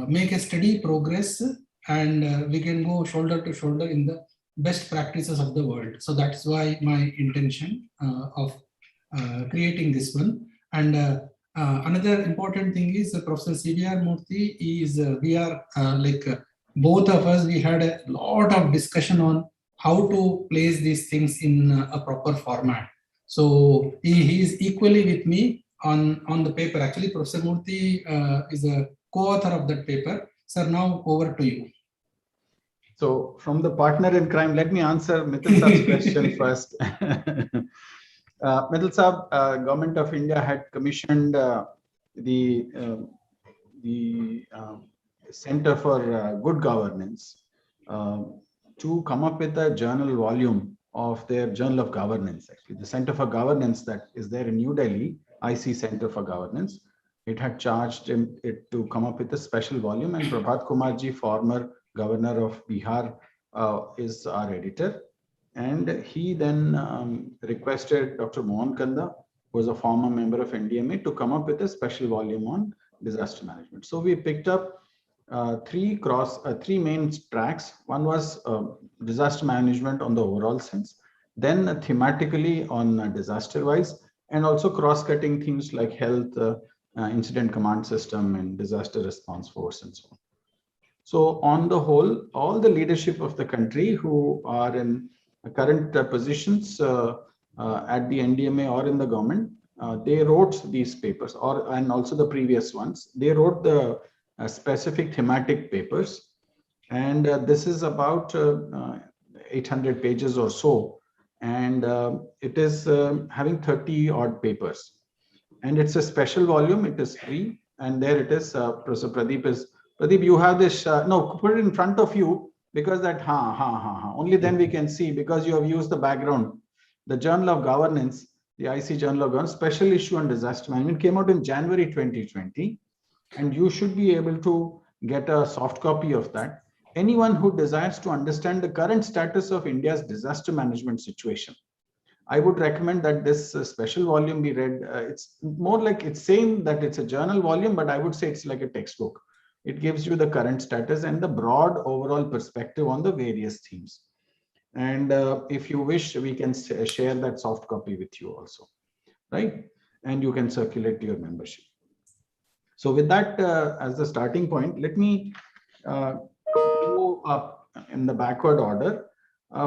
make a steady progress, and we can go shoulder to shoulder in the best practices of the world. So that's why my intention of creating this one. And another important thing is Professor C.V.R. Murthy is, we are both of us, we had a lot of discussion on how to place these things in a proper format. So he is equally with me on the paper. Actually, Professor Murthy is a co-author of that paper. Sir, now over to you. So from the partner in crime, let me answer Mithil Saab's question first. Mithil Saab, Government of India had commissioned the Center for Good Governance to come up with a journal volume of their Journal of Governance. Actually, the Center for Governance that is there in New Delhi, IC Center for Governance, it had charged it to come up with a special volume, and Prabhat Kumarji, former governor of Bihar, is our editor. And he then requested Dr. Mohan Kanda, who was a former member of NDMA, to come up with a special volume on disaster management. So we picked up three main tracks. One was disaster management on the overall sense, then thematically on disaster wise, and also cross-cutting themes like health, incident command system, and disaster response force, and so on. So on the whole, all the leadership of the country who are in current positions at the NDMA or in the government, they wrote these papers, and also the previous ones. They wrote the specific thematic papers, and this is about 800 pages or so, and it is having 30 odd papers, and it's a special volume. It is free, and there it is. Professor Pradeep, you have this. No, put it in front of you, because that only then we can see, because you have used the background. The Journal of Governance, the IC Journal of Governance, special issue on disaster management, came out in January 2020. And you should be able to get a soft copy of that. Anyone who desires to understand the current status of India's disaster management situation, I would recommend that this special volume be read. It's more like, it's saying that it's a journal volume, but I would say it's like a textbook. It gives you the current status and the broad overall perspective on the various themes. And if you wish, we can share that soft copy with you also, right? And you can circulate to your membership. So with that as the starting point, let me go up in the backward order.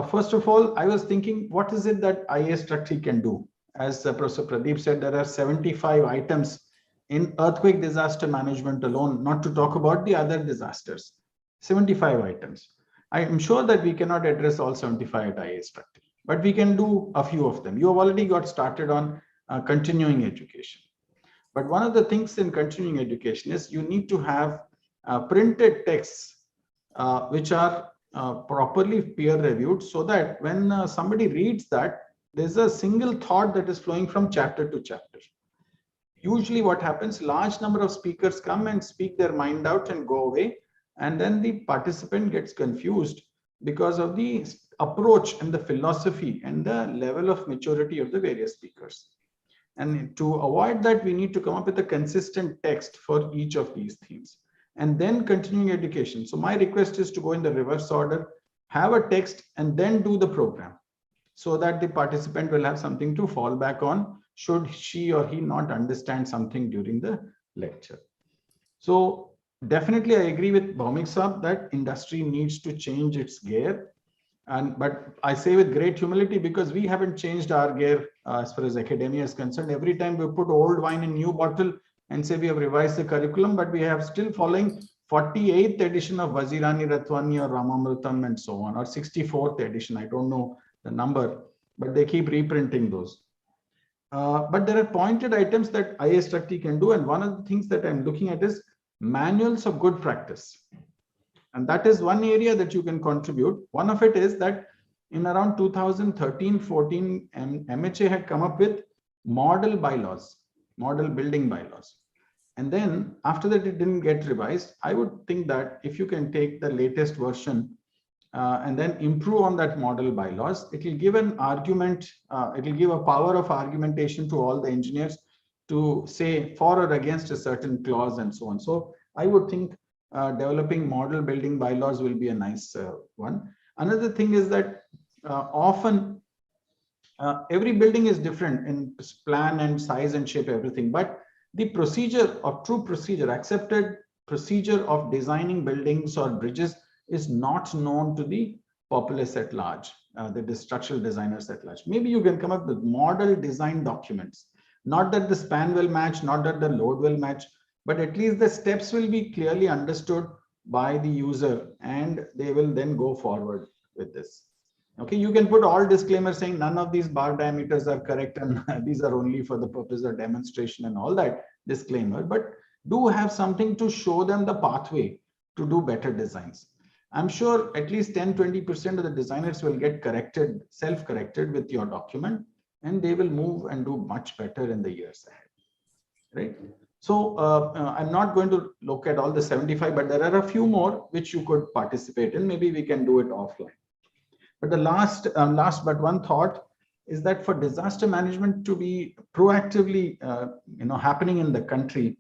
First of all, I was thinking, what is it that IA Structure can do? As Professor Pradeep said, there are 75 items in earthquake disaster management alone, not to talk about the other disasters. 75 items. I am sure that we cannot address all 75 at IA Structure, but we can do a few of them. You have already got started on continuing education. But one of the things in continuing education is you need to have printed texts which are properly peer reviewed, so that when somebody reads that, there's a single thought that is flowing from chapter to chapter. Usually what happens, large number of speakers come and speak their mind out and go away, and then the participant gets confused because of the approach and the philosophy and the level of maturity of the various speakers. And to avoid that, we need to come up with a consistent text for each of these themes. And then continuing education. So my request is to go in the reverse order, have a text and then do the program, so that the participant will have something to fall back on should she or he not understand something during the lecture. So definitely I agree with Bhaumik Saab that industry needs to change its gear. But I say with great humility, because we haven't changed our gear as far as academia is concerned. Every time we put old wine in new bottle and say we have revised the curriculum, but we have still following 48th edition of Vazirani Rathwani or Ramamritam and so on, or 64th edition. I don't know the number, but they keep reprinting those. But there are pointed items that ISRT can do. And one of the things that I'm looking at is manuals of good practice. And that is one area that you can contribute. One of it is that in around 2013-14, MHA had come up with model bylaws, model building bylaws. And then after that, it didn't get revised. I would think that if you can take the latest version and then improve on that model bylaws, it will give an argument, it will give a power of argumentation to all the engineers to say for or against a certain clause and so on. So I would think developing model building bylaws will be a nice one. Another thing is that often every building is different in plan and size and shape, everything, but the procedure or true procedure, accepted procedure of designing buildings or bridges is not known to the populace at large, the structural designers at large. Maybe you can come up with model design documents, not that the span will match, not that the load will match, but at least the steps will be clearly understood by the user and they will then go forward with this. Okay, you can put all disclaimers saying none of these bar diameters are correct and these are only for the purpose of demonstration and all that disclaimer, but do have something to show them the pathway to do better designs. I'm sure at least 10-20% of the designers will get corrected, self-corrected with your document, and they will move and do much better in the years ahead, right? So I'm not going to look at all the 75, but there are a few more which you could participate in. Maybe we can do it offline. But the last but one thought is that for disaster management to be proactively happening in the country,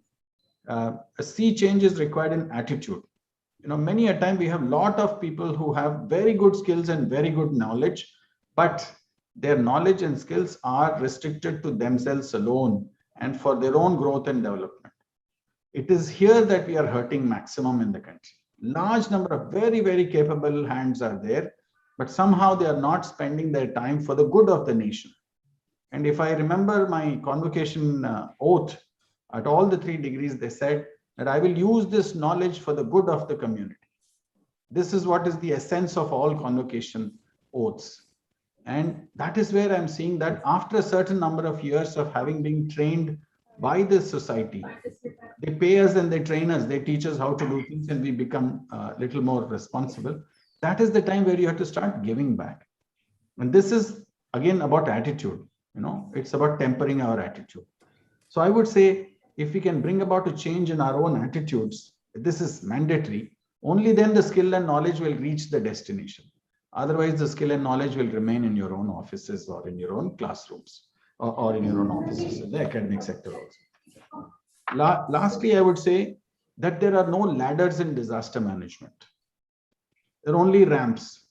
a sea change is required in attitude. Many a time we have a lot of people who have very good skills and very good knowledge, but their knowledge and skills are restricted to themselves alone and for their own growth and development. It is here that we are hurting maximum in the country. Large number of very, very capable hands are there, but somehow they are not spending their time for the good of the nation. And if I remember my convocation oath, at all the 3 degrees, they said that I will use this knowledge for the good of the community. This is what is the essence of all convocation oaths. And that is where I'm seeing that after a certain number of years of having been trained by this society, they pay us and they train us, they teach us how to do things, and we become a little more responsible. That is the time where you have to start giving back. And this is again about attitude, it's about tempering our attitude. So I would say if we can bring about a change in our own attitudes, this is mandatory, only then the skill and knowledge will reach the destination. Otherwise, the skill and knowledge will remain in your own offices or in your own classrooms or in your own offices in the academic sector also. Lastly, I would say that there are no ladders in disaster management. There are only ramps.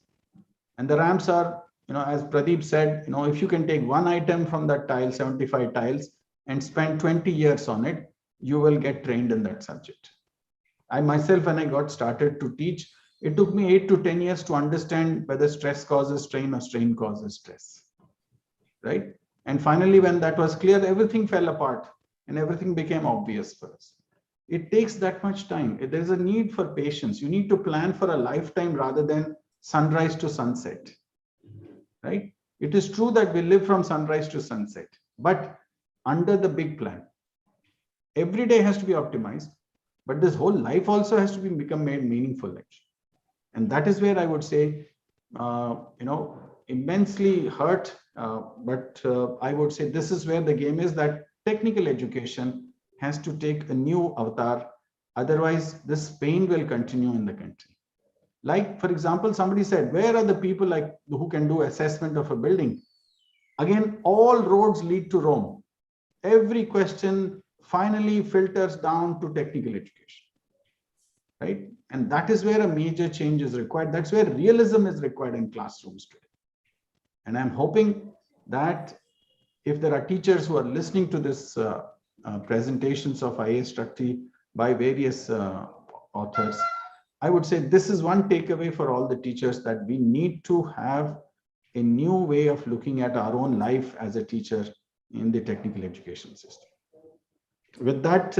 And the ramps are, as Pradeep said, if you can take one item from that tile, 75 tiles, and spend 20 years on it, you will get trained in that subject. I myself, when I got started to teach, it took me 8 to 10 years to understand whether stress causes strain or strain causes stress, right? And finally, when that was clear, everything fell apart and everything became obvious for us. It takes that much time. There's a need for patience. You need to plan for a lifetime rather than sunrise to sunset, right? It is true that we live from sunrise to sunset, but under the big plan. Every day has to be optimized, but this whole life also has to become made meaningful, actually. And that is where I would say, immensely hurt. But I would say this is where the game is, that technical education has to take a new avatar. Otherwise, this pain will continue in the country. Like, for example, somebody said, where are the people like who can do assessment of a building? Again, all roads lead to Rome. Every question finally filters down to technical education, right? And that is where a major change is required. That's where realism is required in classrooms today. And I'm hoping that if there are teachers who are listening to this presentations of IAS Shakti by various authors, I would say this is one takeaway for all the teachers, that we need to have a new way of looking at our own life as a teacher in the technical education system. With that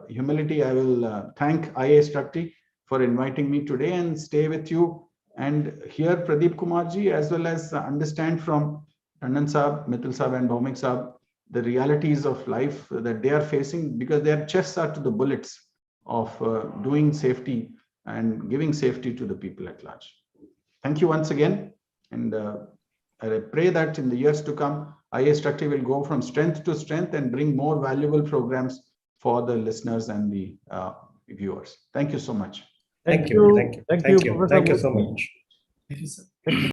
humility, I will thank IAS Shakti for inviting me today and stay with you and hear Pradeep Kumarji, as well as understand from Tandon Saab, Mithil Saab and Bhaumik Saab the realities of life that they are facing, because their chests are to the bullets of doing safety and giving safety to the people at large. Thank you once again. And I pray that in the years to come, IAS Shakti will go from strength to strength and bring more valuable programs for the listeners and the viewers. Thank you so much. Thank you. Thank you. Thank Thank you, you. Professor Thank you so Murthy. much. Thank you, sir. Thank you.